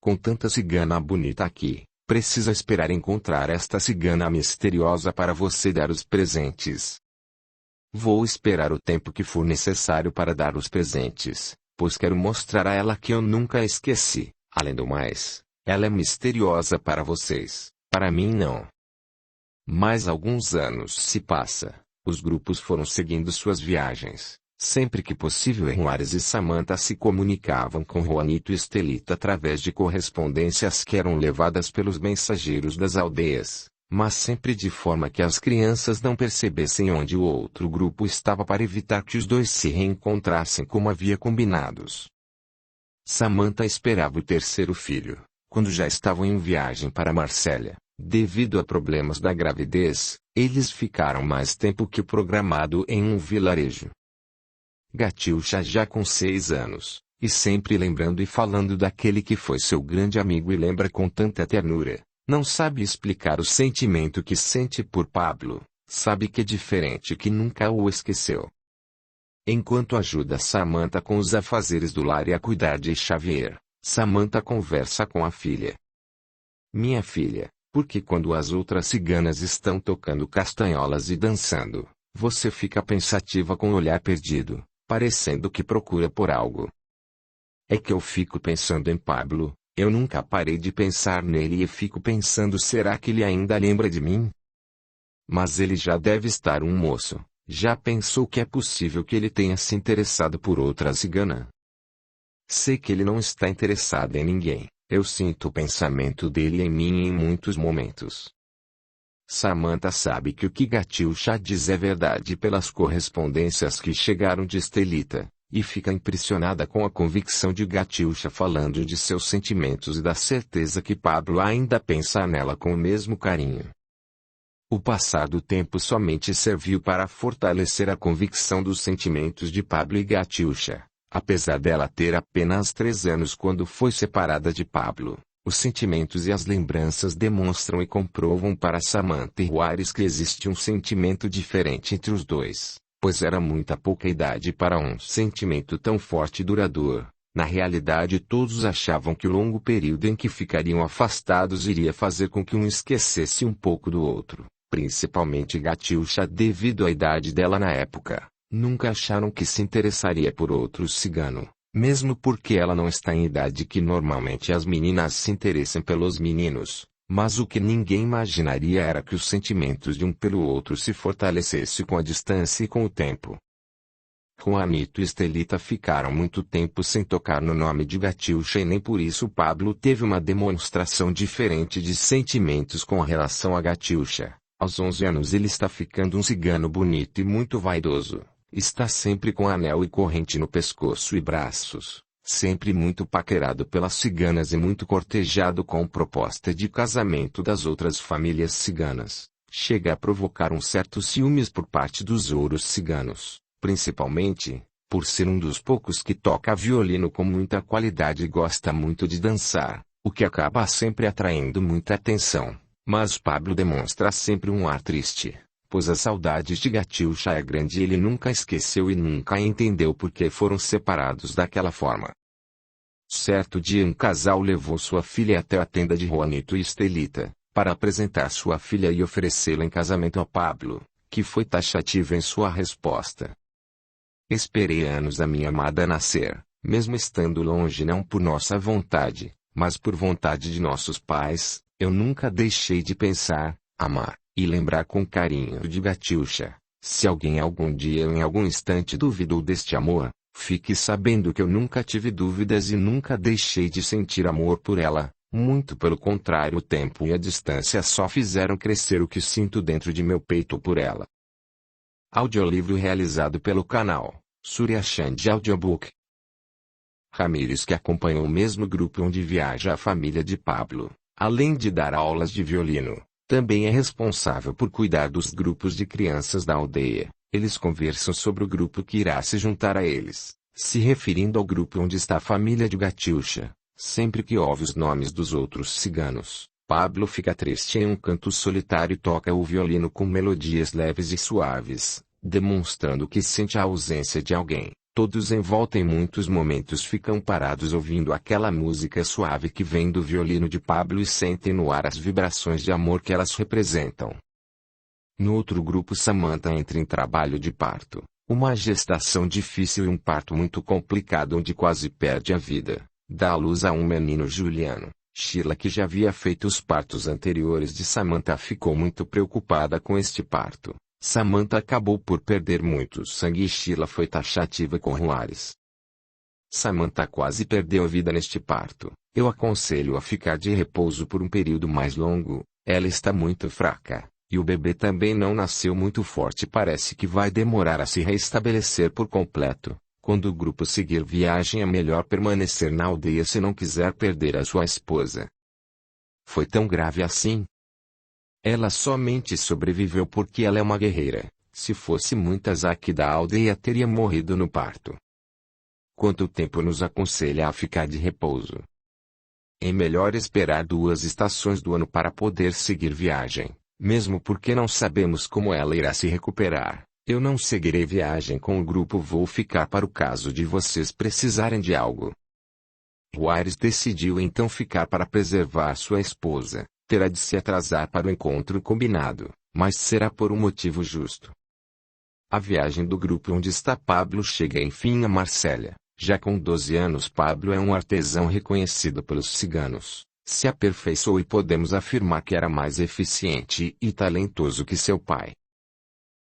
Speaker 1: Com tanta cigana bonita aqui, precisa esperar encontrar esta cigana misteriosa para você dar os presentes. Vou esperar o tempo que for necessário para dar os presentes, pois quero mostrar a ela que eu nunca a esqueci. Além do mais, ela é misteriosa para vocês, para mim não. Mais alguns anos se passa, os grupos foram seguindo suas viagens. Sempre que possível Juarez e Samantha se comunicavam com Juanito e Estelita através de correspondências que eram levadas pelos mensageiros das aldeias, mas sempre de forma que as crianças não percebessem onde o outro grupo estava, para evitar que os dois se reencontrassem como havia combinados. Samantha esperava o terceiro filho, quando já estavam em viagem para Marsella. Devido a problemas da gravidez, eles ficaram mais tempo que o programado em um vilarejo. Gatiucha já com 6 anos, e sempre lembrando e falando daquele que foi seu grande amigo e lembra com tanta ternura, não sabe explicar o sentimento que sente por Pablo, sabe que é diferente e que nunca o esqueceu. Enquanto ajuda Samantha com os afazeres do lar e a cuidar de Xavier, Samantha conversa com a filha. Minha filha, porque quando as outras ciganas estão tocando castanholas e dançando, você fica pensativa com o olhar perdido, parecendo que procura por algo? É que eu fico pensando em Pablo, eu nunca parei de pensar nele e fico pensando, será que ele ainda lembra de mim? Mas ele já deve estar um moço, já pensou que é possível que ele tenha se interessado por outra cigana? Sei que ele não está interessado em ninguém. Eu sinto o pensamento dele em mim em muitos momentos. Samantha sabe que o que Gatiucha diz é verdade pelas correspondências que chegaram de Estelita, e fica impressionada com a convicção de Gatiucha falando de seus sentimentos e da certeza que Pablo ainda pensa nela com o mesmo carinho. O passar do tempo somente serviu para fortalecer a convicção dos sentimentos de Pablo e Gatiucha. Apesar dela ter apenas 3 anos quando foi separada de Pablo, os sentimentos e as lembranças demonstram e comprovam para Samantha e Juarez que existe um sentimento diferente entre os dois, pois era muita pouca idade para um sentimento tão forte e duradouro. Na realidade, todos achavam que o longo período em que ficariam afastados iria fazer com que um esquecesse um pouco do outro, principalmente Gatiucha devido à idade dela na época. Nunca acharam que se interessaria por outro cigano, mesmo porque ela não está em idade que normalmente as meninas se interessem pelos meninos, mas o que ninguém imaginaria era que os sentimentos de um pelo outro se fortalecessem com a distância e com o tempo. Juanito e Estelita ficaram muito tempo sem tocar no nome de Gatiucha e nem por isso Pablo teve uma demonstração diferente de sentimentos com relação a Gatiucha. Aos 11 anos ele está ficando um cigano bonito e muito vaidoso. Está sempre com anel e corrente no pescoço e braços, sempre muito paquerado pelas ciganas e muito cortejado com proposta de casamento das outras famílias ciganas. Chega a provocar um certo ciúmes por parte dos ouros ciganos, principalmente, por ser um dos poucos que toca violino com muita qualidade e gosta muito de dançar, o que acaba sempre atraindo muita atenção. Mas Pablo demonstra sempre um ar triste, pois a saudade de Gatiucha é grande e ele nunca esqueceu e nunca entendeu por que foram separados daquela forma. Certo dia um casal levou sua filha até a tenda de Juanito e Estelita, para apresentar sua filha e oferecê-la em casamento a Pablo, que foi taxativo em sua resposta. Esperei anos a minha amada nascer, mesmo estando longe não por nossa vontade, mas por vontade de nossos pais. Eu nunca deixei de pensar, amar, e lembrar com carinho de Gatiucha. Se alguém algum dia ou em algum instante duvidou deste amor, fique sabendo que eu nunca tive dúvidas e nunca deixei de sentir amor por ela. Muito pelo contrário, o tempo e a distância só fizeram crescer o que sinto dentro de meu peito por ela. Audiolivro realizado pelo canal Surya Chand Audiobook. Ramírez, que acompanhou o mesmo grupo onde viaja a família de Pablo, além de dar aulas de violino, também é responsável por cuidar dos grupos de crianças da aldeia. Eles conversam sobre o grupo que irá se juntar a eles, se referindo ao grupo onde está a família de Gatiucha. Sempre que ouve os nomes dos outros ciganos, Pablo fica triste em um canto solitário e toca o violino com melodias leves e suaves, demonstrando que sente a ausência de alguém. Todos em volta em muitos momentos ficam parados ouvindo aquela música suave que vem do violino de Pablo e sentem no ar as vibrações de amor que elas representam. No outro grupo, Samantha entra em trabalho de parto, uma gestação difícil e um parto muito complicado onde quase perde a vida. Dá à luz a um menino, Juliano. Sheila, que já havia feito os partos anteriores de Samantha, ficou muito preocupada com este parto. Samantha acabou por perder muito sangue e Sheila foi taxativa com Juarez. Samantha quase perdeu a vida neste parto. Eu aconselho a ficar de repouso por um período mais longo. Ela está muito fraca, e o bebê também não nasceu muito forte. Parece que vai demorar a se restabelecer por completo. Quando o grupo seguir viagem é melhor permanecer na aldeia se não quiser perder a sua esposa. Foi tão grave assim? Ela somente sobreviveu porque ela é uma guerreira. Se fosse muitas aqui da aldeia teria morrido no parto. Quanto tempo nos aconselha a ficar de repouso? É melhor esperar 2 estações do ano para poder seguir viagem, mesmo porque não sabemos como ela irá se recuperar. Eu não seguirei viagem com o grupo, vou ficar para o caso de vocês precisarem de algo. Juárez decidiu então ficar para preservar sua esposa. Terá de se atrasar para o encontro combinado, mas será por um motivo justo. A viagem do grupo onde está Pablo chega enfim a Marsella. Já com 12 anos Pablo é um artesão reconhecido pelos ciganos. Se aperfeiçoou e podemos afirmar que era mais eficiente e talentoso que seu pai.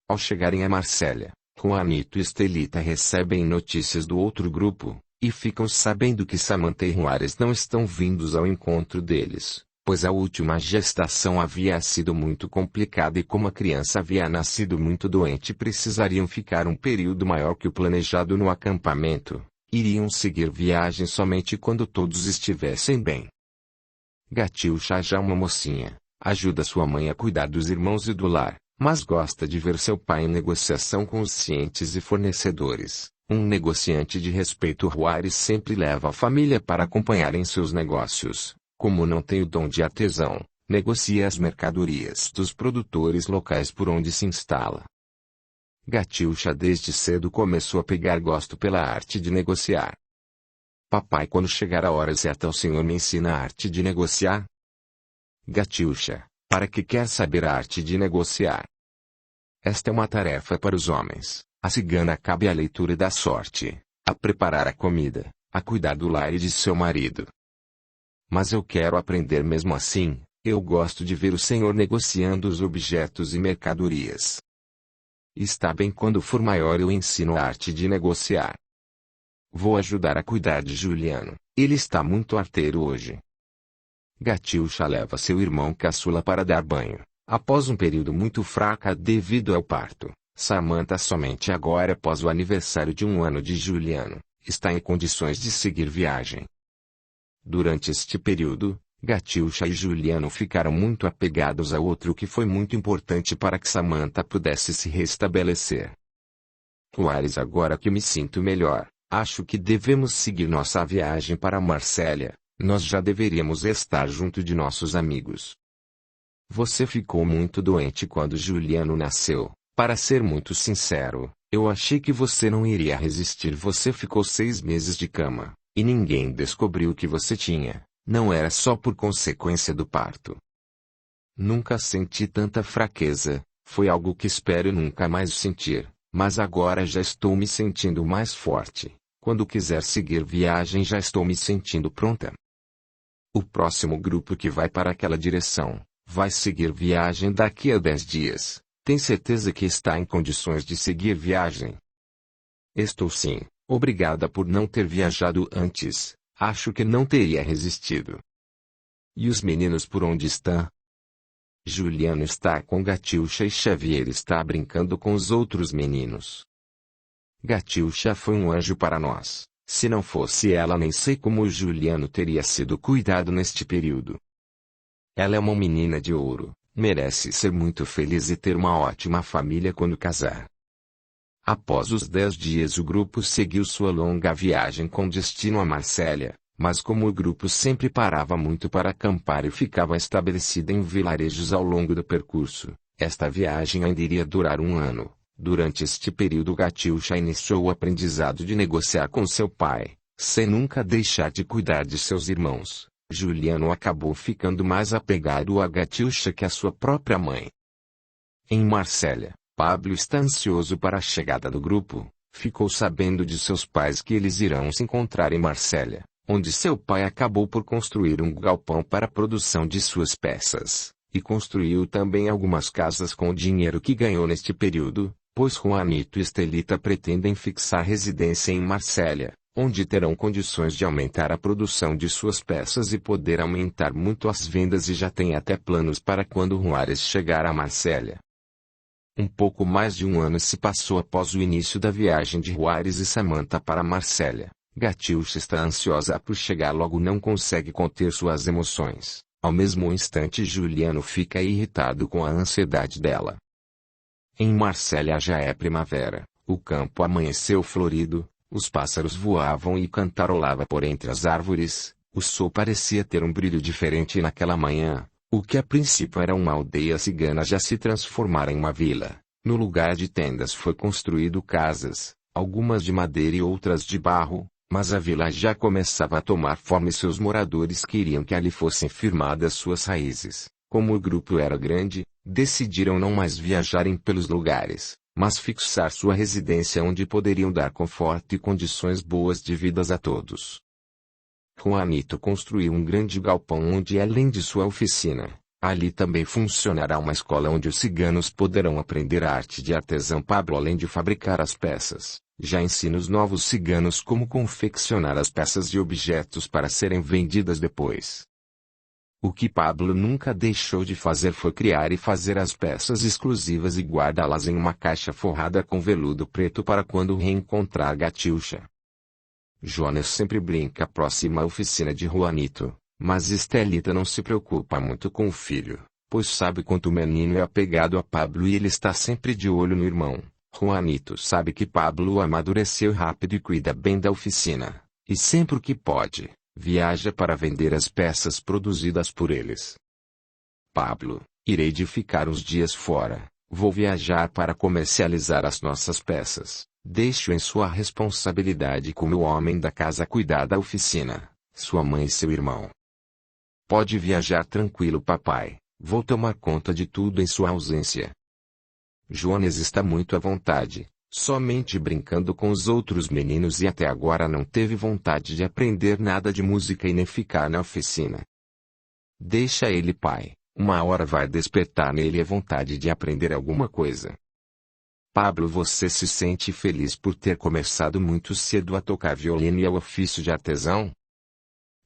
Speaker 1: Ao chegarem a Marsella, Juanito e Estelita recebem notícias do outro grupo, e ficam sabendo que Samantha e Juárez não estão vindos ao encontro deles, pois a última gestação havia sido muito complicada e como a criança havia nascido muito doente precisariam ficar um período maior que o planejado no acampamento. Iriam seguir viagem somente quando todos estivessem bem. Gatiuxa, já uma mocinha, ajuda sua mãe a cuidar dos irmãos e do lar, mas gosta de ver seu pai em negociação com os cientes e fornecedores. Um negociante de respeito, Juárez sempre leva a família para acompanhar em seus negócios. Como não tem o dom de artesão, negocia as mercadorias dos produtores locais por onde se instala. Gatiuxa desde cedo começou a pegar gosto pela arte de negociar. Papai, quando chegar a hora certa o senhor me ensina a arte de negociar? Gatiuxa, para que quer saber a arte de negociar? Esta é uma tarefa para os homens. A cigana cabe à leitura da sorte, a preparar a comida, a cuidar do lar e de seu marido. Mas eu quero aprender mesmo assim, eu gosto de ver o senhor negociando os objetos e mercadorias. Está bem, quando for maior eu ensino a arte de negociar. Vou ajudar a cuidar de Juliano, ele está muito arteiro hoje. Gatiuxa leva seu irmão caçula para dar banho, após um período muito fraco devido ao parto. Samantha somente agora após o aniversário de 1 ano de Juliano, está em condições de seguir viagem. Durante este período, Gatiuxa e Juliano ficaram muito apegados ao outro, o que foi muito importante para que Samantha pudesse se restabelecer. Juárez, agora que me sinto melhor, acho que devemos seguir nossa viagem para Marsella, nós já deveríamos estar junto de nossos amigos. Você ficou muito doente quando Juliano nasceu. Para ser muito sincero, eu achei que você não iria resistir. Você ficou 6 meses de cama, e ninguém descobriu o que você tinha. Não era só por consequência do parto. Nunca senti tanta fraqueza, foi algo que espero nunca mais sentir, mas agora já estou me sentindo mais forte. Quando quiser seguir viagem já estou me sentindo pronta. O próximo grupo que vai para aquela direção, vai seguir viagem daqui a 10 dias. Tem certeza que está em condições de seguir viagem? Estou sim, obrigada por não ter viajado antes, acho que não teria resistido. E os meninos por onde estão? Juliano está com Gatiuxa e Xavier está brincando com os outros meninos. Gatiuxa foi um anjo para nós, se não fosse ela nem sei como o Juliano teria sido cuidado neste período. Ela é uma menina de ouro. Merece ser muito feliz e ter uma ótima família quando casar. Após os 10 dias o grupo seguiu sua longa viagem com destino a Marsella, mas como o grupo sempre parava muito para acampar e ficava estabelecida em vilarejos ao longo do percurso, esta viagem ainda iria durar 1 ano. Durante este período Gatiuxa iniciou o aprendizado de negociar com seu pai, sem nunca deixar de cuidar de seus irmãos. Juliano acabou ficando mais apegado a Gatiuxa que a sua própria mãe. Em Marsella, Pablo está ansioso para a chegada do grupo. Ficou sabendo de seus pais que eles irão se encontrar em Marsella, onde seu pai acabou por construir um galpão para a produção de suas peças, e construiu também algumas casas com o dinheiro que ganhou neste período, pois Juanito e Estelita pretendem fixar residência em Marsella, onde terão condições de aumentar a produção de suas peças e poder aumentar muito as vendas e já tem até planos para quando Juárez chegar a Marsella. Um pouco mais de um ano se passou após o início da viagem de Juarez e Samantha para Marsella. Catiúcia está ansiosa por chegar logo, não consegue conter suas emoções. Ao mesmo instante Juliano fica irritado com a ansiedade dela. Em Marsella já é primavera, o campo amanheceu florido, os pássaros voavam e cantarolavam por entre as árvores, o sol parecia ter um brilho diferente naquela manhã. O que a princípio era uma aldeia cigana já se transformara em uma vila. No lugar de tendas foi construído casas, algumas de madeira e outras de barro, mas a vila já começava a tomar forma e seus moradores queriam que ali fossem firmadas suas raízes. Como o grupo era grande, decidiram não mais viajarem pelos lugares, mas fixar sua residência onde poderiam dar conforto e condições boas de vida a todos. Juanito construiu um grande galpão onde, além de sua oficina, ali também funcionará uma escola onde os ciganos poderão aprender a arte de artesão. Pablo, além de fabricar as peças, já ensina os novos ciganos como confeccionar as peças e objetos para serem vendidas depois. O que Pablo nunca deixou de fazer foi criar e fazer as peças exclusivas e guardá-las em uma caixa forrada com veludo preto para quando reencontrar Catiúcia. Jonas sempre brinca próxima à oficina de Juanito, mas Estelita não se preocupa muito com o filho, pois sabe quanto o menino é apegado a Pablo e ele está sempre de olho no irmão. Juanito sabe que Pablo amadureceu rápido e cuida bem da oficina, e sempre que pode, viaja para vender as peças produzidas por eles. Pablo, irei de ficar uns dias fora, vou viajar para comercializar as nossas peças. Deixo em sua responsabilidade como o homem da casa cuidar da oficina, sua mãe e seu irmão. Pode viajar tranquilo, papai, vou tomar conta de tudo em sua ausência. Jonas está muito à vontade, somente brincando com os outros meninos e até agora não teve vontade de aprender nada de música e nem ficar na oficina. Deixa ele, pai, uma hora vai despertar nele a vontade de aprender alguma coisa. Pablo, você se sente feliz por ter começado muito cedo a tocar violino e ao ofício de artesão?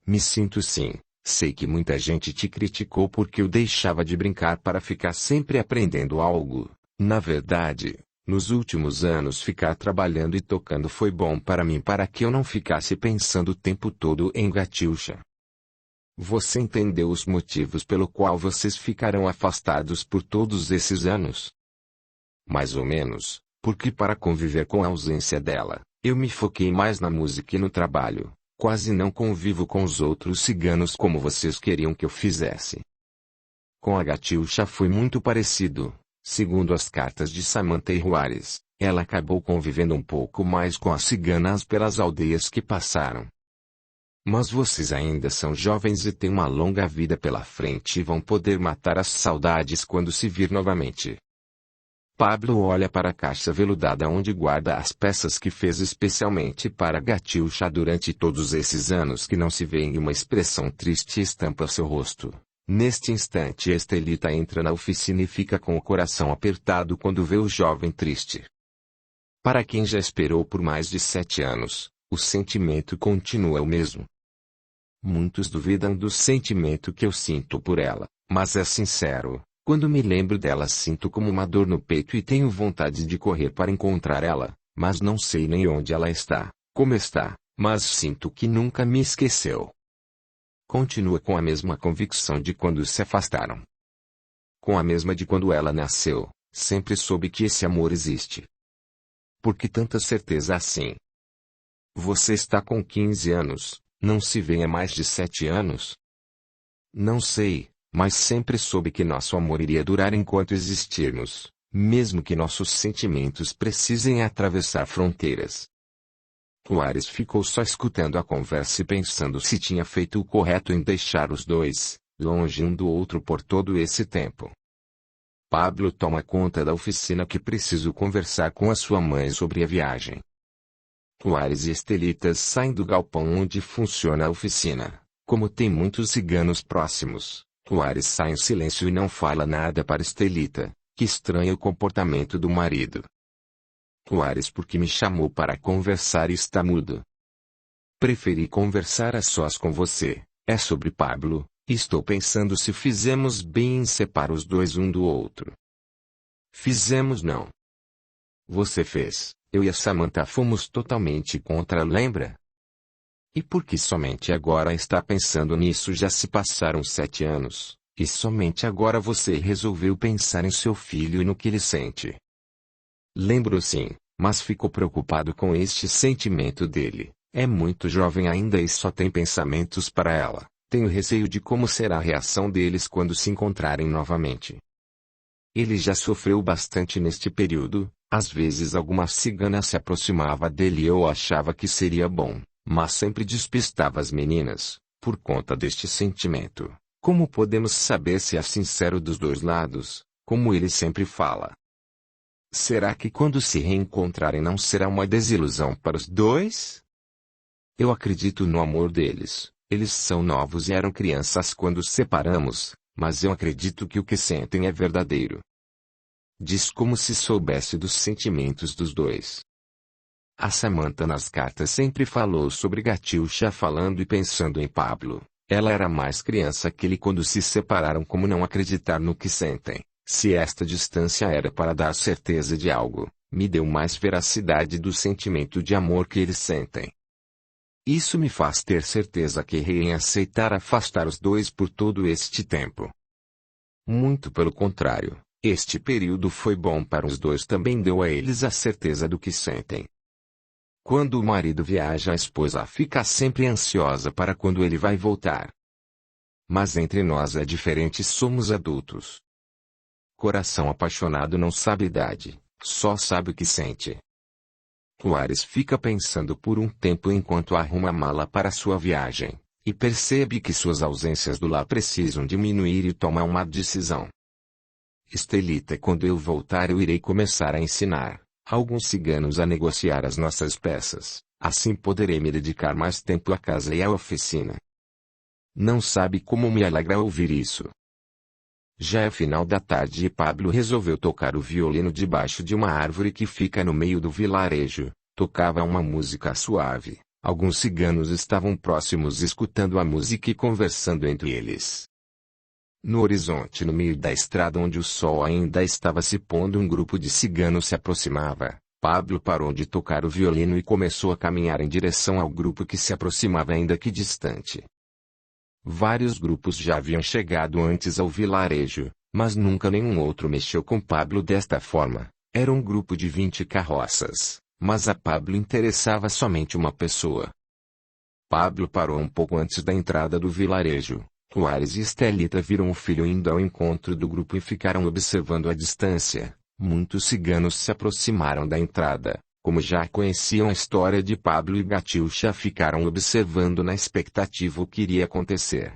Speaker 1: Me sinto sim. Sei que muita gente te criticou porque eu deixava de brincar para ficar sempre aprendendo algo. Na verdade, nos últimos anos ficar trabalhando e tocando foi bom para mim para que eu não ficasse pensando o tempo todo em Catiúcia. Você entendeu os motivos pelo qual vocês ficarão afastados por todos esses anos? Mais ou menos, porque para conviver com a ausência dela, eu me foquei mais na música e no trabalho, quase não convivo com os outros ciganos como vocês queriam que eu fizesse. Com a Catiúcia foi muito parecido, segundo as cartas de Samantha e Juarez, ela acabou convivendo um pouco mais com as ciganas pelas aldeias que passaram. Mas vocês ainda são jovens e têm uma longa vida pela frente e vão poder matar as saudades quando se vir novamente. Pablo olha para a caixa veludada onde guarda as peças que fez especialmente para Catiúcia durante todos esses anos que não se vê e uma expressão triste estampa seu rosto. Neste instante Estelita entra na oficina e fica com o coração apertado quando vê o jovem triste. Para quem já esperou por mais de 7 anos, o sentimento continua o mesmo. Muitos duvidam do sentimento que eu sinto por ela, mas é sincero. Quando me lembro dela sinto como uma dor no peito e tenho vontade de correr para encontrar ela, mas não sei nem onde ela está, como está, mas sinto que nunca me esqueceu. Continua com a mesma convicção de quando se afastaram. Com a mesma de quando ela nasceu, sempre soube que esse amor existe. Por que tanta certeza assim? Você está com 15 anos, não se vê há mais de 7 anos? Não sei. Mas sempre soube que nosso amor iria durar enquanto existirmos, mesmo que nossos sentimentos precisem atravessar fronteiras. Juarez ficou só escutando a conversa e pensando se tinha feito o correto em deixar os dois, longe um do outro por todo esse tempo. Pablo toma conta da oficina que preciso conversar com a sua mãe sobre a viagem. Juarez e Estelita saem do galpão onde funciona a oficina, como tem muitos ciganos próximos. Juarez sai em silêncio e não fala nada para Estelita, que estranha o comportamento do marido. Juarez, porque me chamou para conversar e está mudo. Preferi conversar a sós com você, é sobre Pablo, estou pensando se fizemos bem em separar os dois um do outro. Fizemos não. Você fez, eu e a Samantha fomos totalmente contra, lembra? E por que somente agora está pensando nisso? Já se passaram 7 anos, e somente agora você resolveu pensar em seu filho e no que ele sente. Lembro sim, mas ficou preocupado com este sentimento dele. É muito jovem ainda e só tem pensamentos para ela. Tenho receio de como será a reação deles quando se encontrarem novamente. Ele já sofreu bastante neste período, às vezes alguma cigana se aproximava dele e eu achava que seria bom, mas sempre despistava as meninas, por conta deste sentimento. Como podemos saber se é sincero dos dois lados, como ele sempre fala? Será que quando se reencontrarem não será uma desilusão para os dois? Eu acredito no amor deles. Eles são novos e eram crianças quando separamos, mas eu acredito que o que sentem é verdadeiro. Diz como se soubesse dos sentimentos dos dois. A Samantha nas cartas sempre falou sobre Gatiuxa falando e pensando em Pablo. Ela era mais criança que ele quando se separaram. Como não acreditar no que sentem? Se esta distância era para dar certeza de algo, me deu mais veracidade do sentimento de amor que eles sentem. Isso me faz ter certeza que errei em aceitar afastar os dois por todo este tempo. Muito pelo contrário, este período foi bom para os dois, também deu a eles a certeza do que sentem. Quando o marido viaja, a esposa fica sempre ansiosa para quando ele vai voltar. Mas entre nós é diferente, somos adultos. Coração apaixonado não sabe idade, só sabe o que sente. Juarez fica pensando por um tempo enquanto arruma a mala para sua viagem, e percebe que suas ausências do lar precisam diminuir e toma uma decisão. Estelita, quando eu voltar eu irei começar a ensinar alguns ciganos a negociar as nossas peças, assim poderei me dedicar mais tempo à casa e à oficina. Não sabe como me alegra ouvir isso. Já é final da tarde e Pablo resolveu tocar o violino debaixo de uma árvore que fica no meio do vilarejo. Tocava uma música suave. Alguns ciganos estavam próximos escutando a música e conversando entre eles. No horizonte, no meio da estrada onde o sol ainda estava se pondo, um grupo de ciganos se aproximava. Pablo parou de tocar o violino e começou a caminhar em direção ao grupo que se aproximava, ainda que distante. Vários grupos já haviam chegado antes ao vilarejo, mas nunca nenhum outro mexeu com Pablo desta forma. Era um grupo de 20 carroças, mas a Pablo interessava somente uma pessoa. Pablo parou um pouco antes da entrada do vilarejo. Juarez e Estelita viram o filho indo ao encontro do grupo e ficaram observando à distância. Muitos ciganos se aproximaram da entrada. Como já conheciam a história de Pablo e Gatiuxa, ficaram observando na expectativa o que iria acontecer.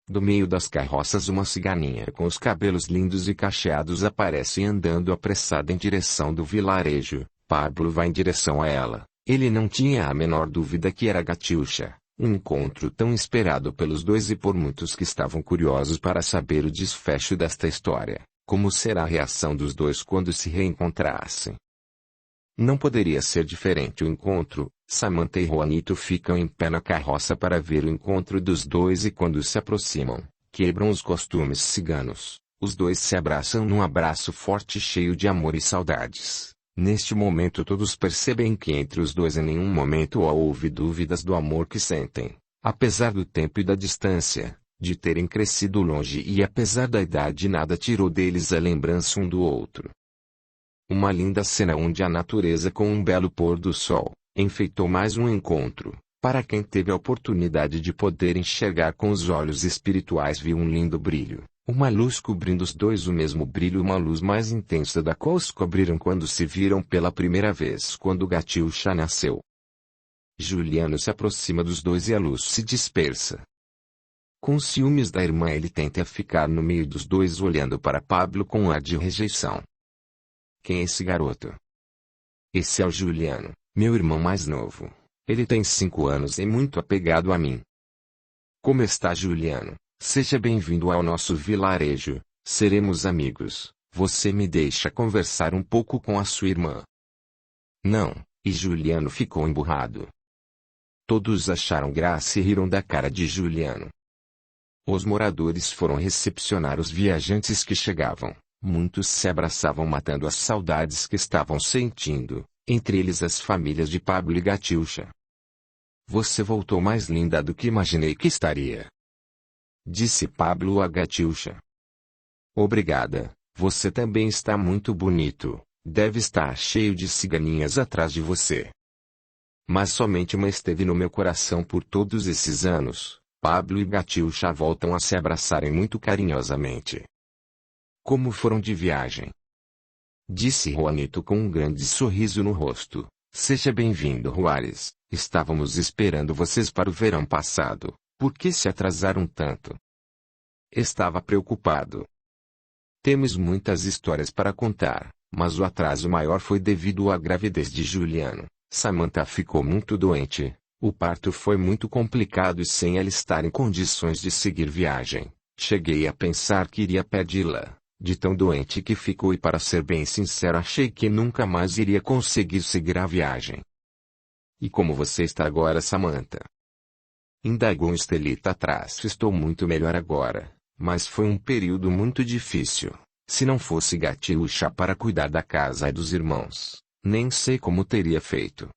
Speaker 1: Do meio das carroças, uma ciganinha com os cabelos lindos e cacheados aparece andando apressada em direção do vilarejo. Pablo vai em direção a ela. Ele não tinha a menor dúvida que era Gatiuxa, um encontro tão esperado pelos dois e por muitos que estavam curiosos para saber o desfecho desta história. Como será a reação dos dois quando se reencontrassem? Não poderia ser diferente o encontro. Samantha e Juanito ficam em pé na carroça para ver o encontro dos dois e quando se aproximam, quebram os costumes ciganos. Os dois se abraçam num abraço forte cheio de amor e saudades. Neste momento todos percebem que entre os dois em nenhum momento houve dúvidas do amor que sentem. Apesar do tempo e da distância, de terem crescido longe e apesar da idade, nada tirou deles a lembrança um do outro. Uma linda cena onde a natureza com um belo pôr do sol, enfeitou mais um encontro. Para quem teve a oportunidade de poder enxergar com os olhos espirituais, viu um lindo brilho. Uma luz cobrindo os dois, o mesmo brilho, uma luz mais intensa da qual os cobriram quando se viram pela primeira vez quando Gatiuxa nasceu. Juliano se aproxima dos dois e a luz se dispersa. Com ciúmes da irmã, ele tenta ficar no meio dos dois olhando para Pablo com um ar de rejeição. Quem é esse garoto? Esse é o Juliano, meu irmão mais novo. Ele tem 5 anos e muito apegado a mim. Como está, Juliano? Seja bem-vindo ao nosso vilarejo. Seremos amigos. Você me deixa conversar um pouco com a sua irmã? Não, e Juliano ficou emburrado. Todos acharam graça e riram da cara de Juliano. Os moradores foram recepcionar os viajantes que chegavam. Muitos se abraçavam matando as saudades que estavam sentindo, entre eles as famílias de Pablo e Gatiuxa. Você voltou mais linda do que imaginei que estaria, disse Pablo a Gatiuxa. Obrigada, você também está muito bonito, deve estar cheio de ciganinhas atrás de você. Mas somente uma esteve no meu coração por todos esses anos. Pablo e Gatiuxa voltam a se abraçarem muito carinhosamente. Como foram de viagem? Disse Juanito com um grande sorriso no rosto. Seja bem-vindo, Juárez. Estávamos esperando vocês para o verão passado. Por que se atrasaram tanto? Estava preocupado. Temos muitas histórias para contar, mas o atraso maior foi devido à gravidez de Juliano. Samantha ficou muito doente. O parto foi muito complicado e sem ela estar em condições de seguir viagem, cheguei a pensar que iria pedi-la, de tão doente que ficou e para ser bem sincero achei que nunca mais iria conseguir seguir a viagem. E como você está agora, Samantha? Indagou Estelita atrás. Estou muito melhor agora, mas foi um período muito difícil. Se não fosse Gatiuxa para cuidar da casa e dos irmãos, nem sei como teria feito.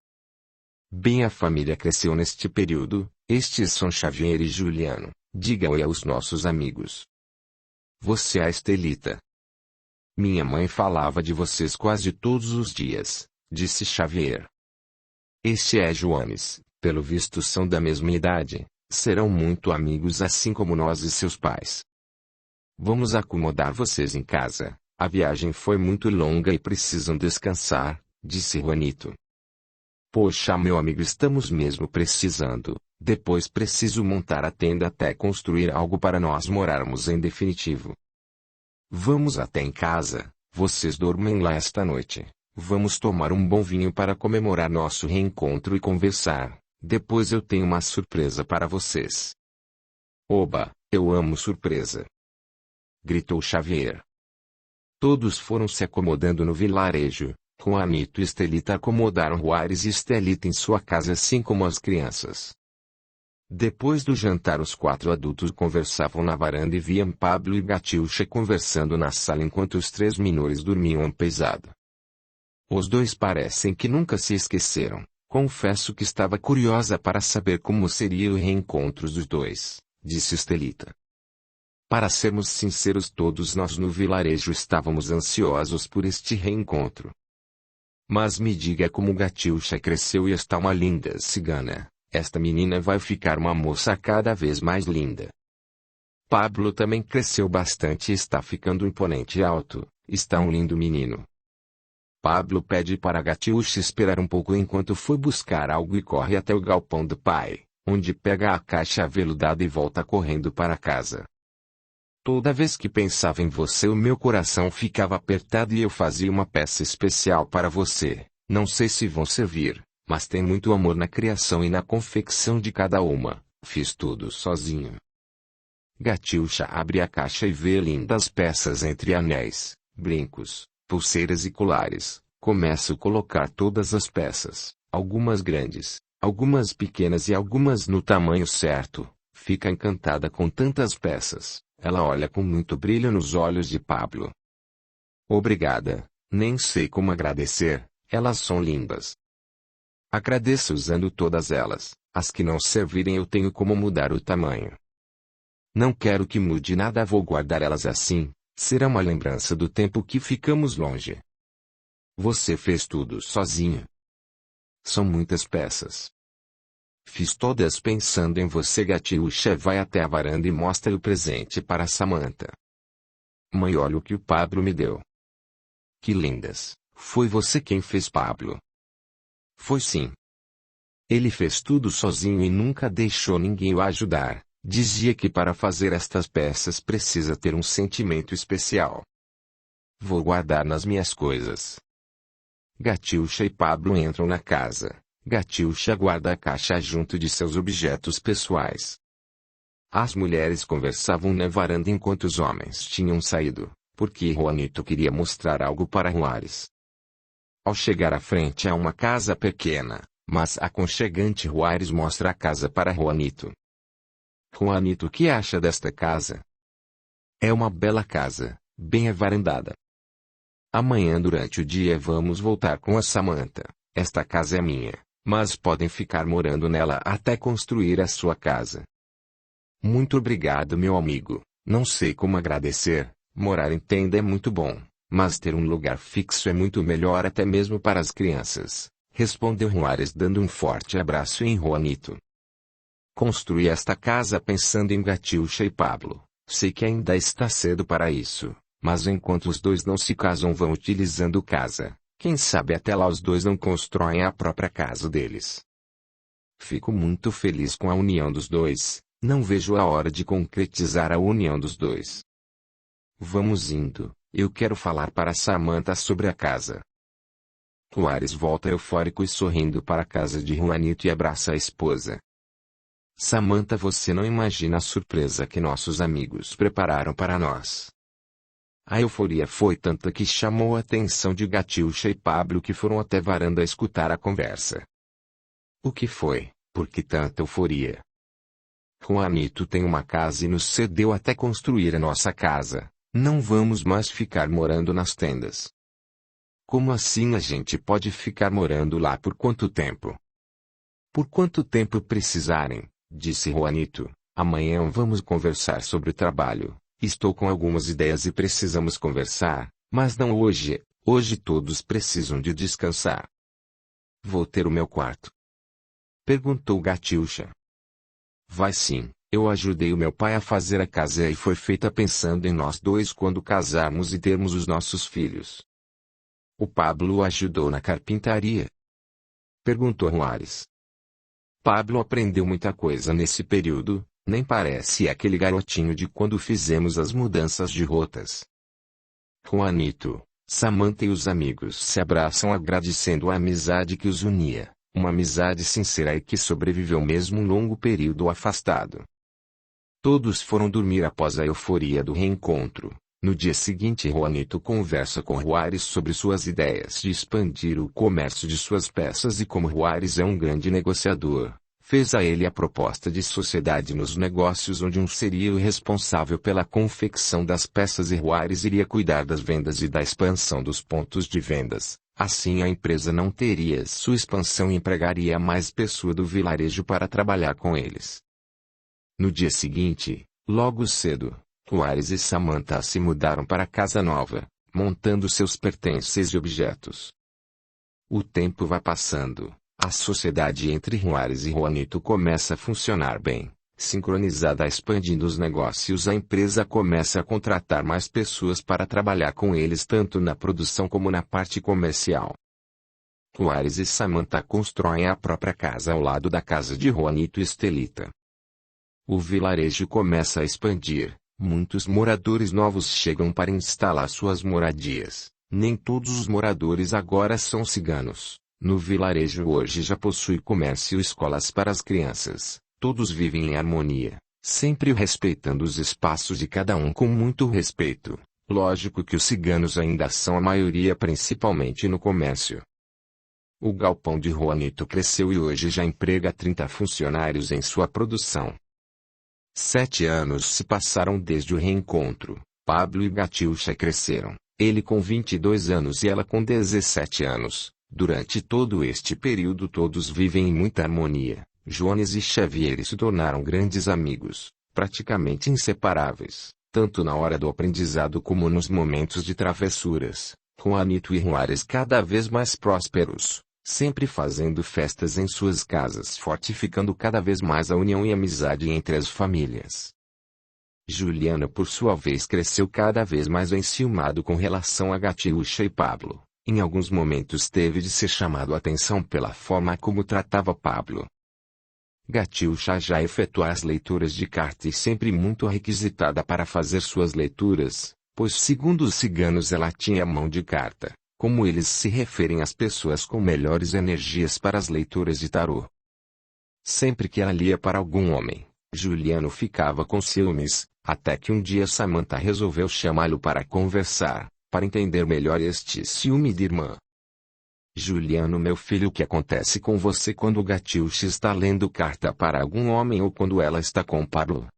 Speaker 1: Bem, a família cresceu neste período. Estes são Xavier e Juliano. Diga oi aos nossos amigos. Você é a Estelita. Minha mãe falava de vocês quase todos os dias, disse Xavier. Este é Joanes, pelo visto são da mesma idade, serão muito amigos assim como nós e seus pais. Vamos acomodar vocês em casa, a viagem foi muito longa e precisam descansar, disse Juanito. Poxa, meu amigo, estamos mesmo precisando. Depois preciso montar a tenda até construir algo para nós morarmos em definitivo. Vamos até em casa, vocês dormem lá esta noite. Vamos tomar um bom vinho para comemorar nosso reencontro e conversar. Depois eu tenho uma surpresa para vocês. Oba, eu amo surpresa! Gritou Xavier. Todos foram se acomodando no vilarejo. Juanito e Estelita acomodaram Juárez e Estelita em sua casa assim como as crianças. Depois do jantar os 4 adultos conversavam na varanda e viam Pablo e Gatiuxa conversando na sala enquanto os 3 menores dormiam pesado. Os dois parecem que nunca se esqueceram. Confesso que estava curiosa para saber como seria o reencontro dos dois, disse Estelita. Para sermos sinceros, todos nós no vilarejo estávamos ansiosos por este reencontro. Mas me diga como Gatiuxa cresceu e está uma linda cigana. Esta menina vai ficar uma moça cada vez mais linda. Pablo também cresceu bastante e está ficando imponente e alto. Está um lindo menino. Pablo pede para Gatiuxa esperar um pouco enquanto foi buscar algo e corre até o galpão do pai, onde pega a caixa aveludada e volta correndo para casa. Toda vez que pensava em você o meu coração ficava apertado e eu fazia uma peça especial para você. Não sei se vão servir, mas tem muito amor na criação e na confecção de cada uma. Fiz tudo sozinho. Gatiuxa abre a caixa e vê lindas peças entre anéis, brincos, pulseiras e colares. Começo a colocar todas as peças, algumas grandes, algumas pequenas e algumas no tamanho certo. Fica encantada com tantas peças. Ela olha com muito brilho nos olhos de Pablo. Obrigada, nem sei como agradecer, elas são lindas. Agradeço usando todas elas, as que não servirem eu tenho como mudar o tamanho. Não quero que mude nada, vou guardar elas assim, será uma lembrança do tempo que ficamos longe. Você fez tudo sozinho. São muitas peças. Fiz todas pensando em você. Gatiuxa vai até a varanda e mostra o presente para Samantha. Mãe, olha o que o Pablo me deu. Que lindas. Foi você quem fez, Pablo? Foi sim. Ele fez tudo sozinho e nunca deixou ninguém o ajudar. Dizia que para fazer estas peças precisa ter um sentimento especial. Vou guardar nas minhas coisas. Gatiuxa e Pablo entram na casa. Gatiuxa guarda a caixa junto de seus objetos pessoais. As mulheres conversavam na varanda enquanto os homens tinham saído, porque Juanito queria mostrar algo para Juárez. Ao chegar à frente há uma casa pequena, mas aconchegante. Juárez mostra a casa para Juanito. Juanito, o que acha desta casa? É uma bela casa, bem avarandada. Amanhã durante o dia vamos voltar com a Samantha. Esta casa é minha, mas podem ficar morando nela até construir a sua casa. Muito obrigado, meu amigo. Não sei como agradecer. Morar em tenda é muito bom, mas ter um lugar fixo é muito melhor até mesmo para as crianças, respondeu Juarez dando um forte abraço em Juanito. Construí esta casa pensando em Gatiuxa e Pablo. Sei que ainda está cedo para isso, mas enquanto os dois não se casam vão utilizando casa. Quem sabe até lá os dois não constroem a própria casa deles. Fico muito feliz com a união dos dois. Não vejo a hora de concretizar a união dos dois. Vamos indo, eu quero falar para Samantha sobre a casa. Juarez volta eufórico e sorrindo para a casa de Juanito e abraça a esposa. Samantha, você não imagina a surpresa que nossos amigos prepararam para nós. A euforia foi tanta que chamou a atenção de Gatiuxa e Pablo, que foram até a varanda escutar a conversa. O que foi? Por que tanta euforia? Juanito tem uma casa e nos cedeu até construir a nossa casa. Não vamos mais ficar morando nas tendas. Como assim a gente pode ficar morando lá por quanto tempo? Por quanto tempo precisarem, disse Juanito. Amanhã vamos conversar sobre o trabalho. Estou com algumas ideias e precisamos conversar, mas não hoje. Hoje todos precisam de descansar. Vou ter o meu quarto? Perguntou Gatiuxa. Vai sim. Eu ajudei o meu pai a fazer a casa e foi feita pensando em nós dois quando casarmos e termos os nossos filhos. O Pablo ajudou na carpintaria? Perguntou Juarez. Pablo aprendeu muita coisa nesse período, nem parece aquele garotinho de quando fizemos as mudanças de rotas. Juanito, Samantha e os amigos se abraçam agradecendo a amizade que os unia, uma amizade sincera e que sobreviveu mesmo um longo período afastado. Todos foram dormir após a euforia do reencontro. No dia seguinte, Juanito conversa com Juarez sobre suas ideias de expandir o comércio de suas peças e como Juarez é um grande negociador, fez a ele a proposta de sociedade nos negócios onde um seria o responsável pela confecção das peças e Juarez iria cuidar das vendas e da expansão dos pontos de vendas. Assim a empresa não teria sua expansão e empregaria mais pessoas do vilarejo para trabalhar com eles. No dia seguinte, logo cedo, Juarez e Samantha se mudaram para a casa nova, montando seus pertences e objetos. O tempo vai passando, a sociedade entre Juarez e Juanito começa a funcionar bem, sincronizada expandindo os negócios. A empresa começa a contratar mais pessoas para trabalhar com eles tanto na produção como na parte comercial. Juarez e Samantha constroem a própria casa ao lado da casa de Juanito e Estelita. O vilarejo começa a expandir, muitos moradores novos chegam para instalar suas moradias. Nem todos os moradores agora são ciganos. No vilarejo hoje já possui comércio e escolas para as crianças. Todos vivem em harmonia, sempre respeitando os espaços de cada um com muito respeito. Lógico que os ciganos ainda são a maioria, principalmente no comércio. O galpão de Juanito cresceu e hoje já emprega 30 funcionários em sua produção. 7 anos se passaram desde o reencontro. Pablo e Gatiuxa cresceram, ele com 22 anos e ela com 17 anos. Durante todo este período todos vivem em muita harmonia. Jones e Xavier se tornaram grandes amigos, praticamente inseparáveis, tanto na hora do aprendizado como nos momentos de travessuras. Juanito e Juarez cada vez mais prósperos, sempre fazendo festas em suas casas, fortificando cada vez mais a união e amizade entre as famílias. Juliana, por sua vez, cresceu cada vez mais enciumado com relação a Gatiuxa e Pablo. Em alguns momentos teve de ser chamado a atenção pela forma como tratava Pablo. Gatiuxa já efetua as leituras de carta e sempre muito requisitada para fazer suas leituras, pois segundo os ciganos ela tinha mão de carta, como eles se referem às pessoas com melhores energias para as leituras de tarô. Sempre que ela lia para algum homem, Juliano ficava com ciúmes, até que um dia Samantha resolveu chamá-lo para conversar, para entender melhor este ciúme de irmã. Juliano, meu filho, o que acontece com você quando Gatiuxa está lendo carta para algum homem ou quando ela está com Pablo?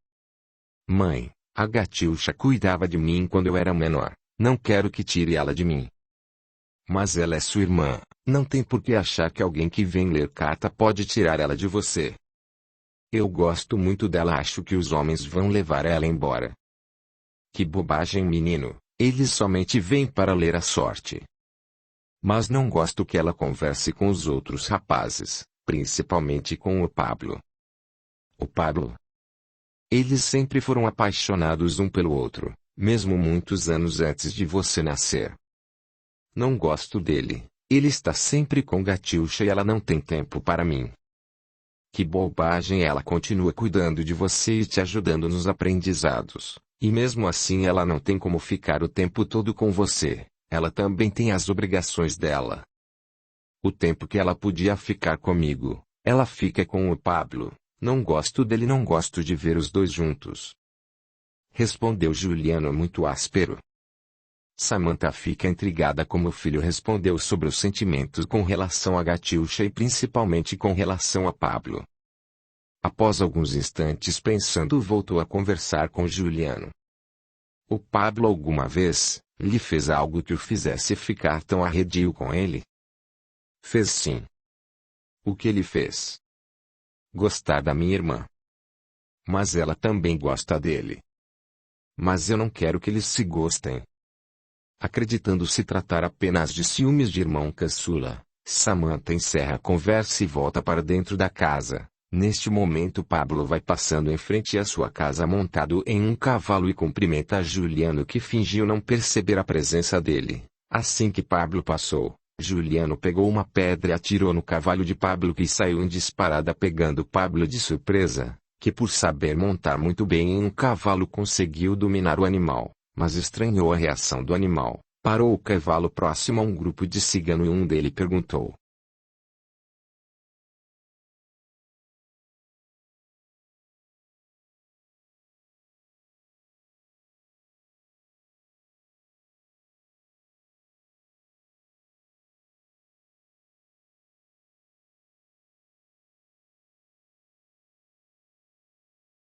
Speaker 1: Mãe, A Gatiuxa cuidava de mim quando eu era menor, não quero que tire ela de mim. Mas ela é sua irmã, não tem por que achar que alguém que vem ler carta pode tirar ela de você. Eu gosto muito dela, acho que os homens vão levar ela embora. Que bobagem, menino, eles somente vêm para ler a sorte. Mas não gosto que ela converse com os outros rapazes, principalmente com o Pablo. O Pablo? Eles sempre foram apaixonados um pelo outro, mesmo muitos anos antes de você nascer. Não gosto dele, ele está sempre com Gatiuxa e ela não tem tempo para mim. Que bobagem, ela continua cuidando de você e te ajudando nos aprendizados, e mesmo assim ela não tem como ficar o tempo todo com você, ela também tem as obrigações dela. O tempo que ela podia ficar comigo, ela fica com o Pablo, não gosto dele, não gosto de ver os dois juntos. Respondeu Juliano muito áspero. Samantha fica intrigada como o filho respondeu sobre os sentimentos com relação a Gatiuxa e principalmente com relação a Pablo. Após alguns instantes pensando, voltou a conversar com Juliano. O Pablo alguma vez lhe fez algo que o fizesse ficar tão arredio com ele? Fez sim. O que ele fez? Gostar da minha irmã. Mas ela também gosta dele. Mas eu não quero que eles se gostem. Acreditando se tratar apenas de ciúmes de irmão caçula, Samantha encerra a conversa e volta para dentro da casa. Neste momento Pablo vai passando em frente à sua casa montado em um cavalo e cumprimenta a Juliano, que fingiu não perceber a presença dele. Assim que Pablo passou, Juliano pegou uma pedra e atirou no cavalo de Pablo, que saiu em disparada pegando Pablo de surpresa, que por saber montar muito bem em um cavalo conseguiu dominar o animal. Mas estranhou a reação do animal, parou o cavalo próximo a um grupo de cigano e um dele perguntou: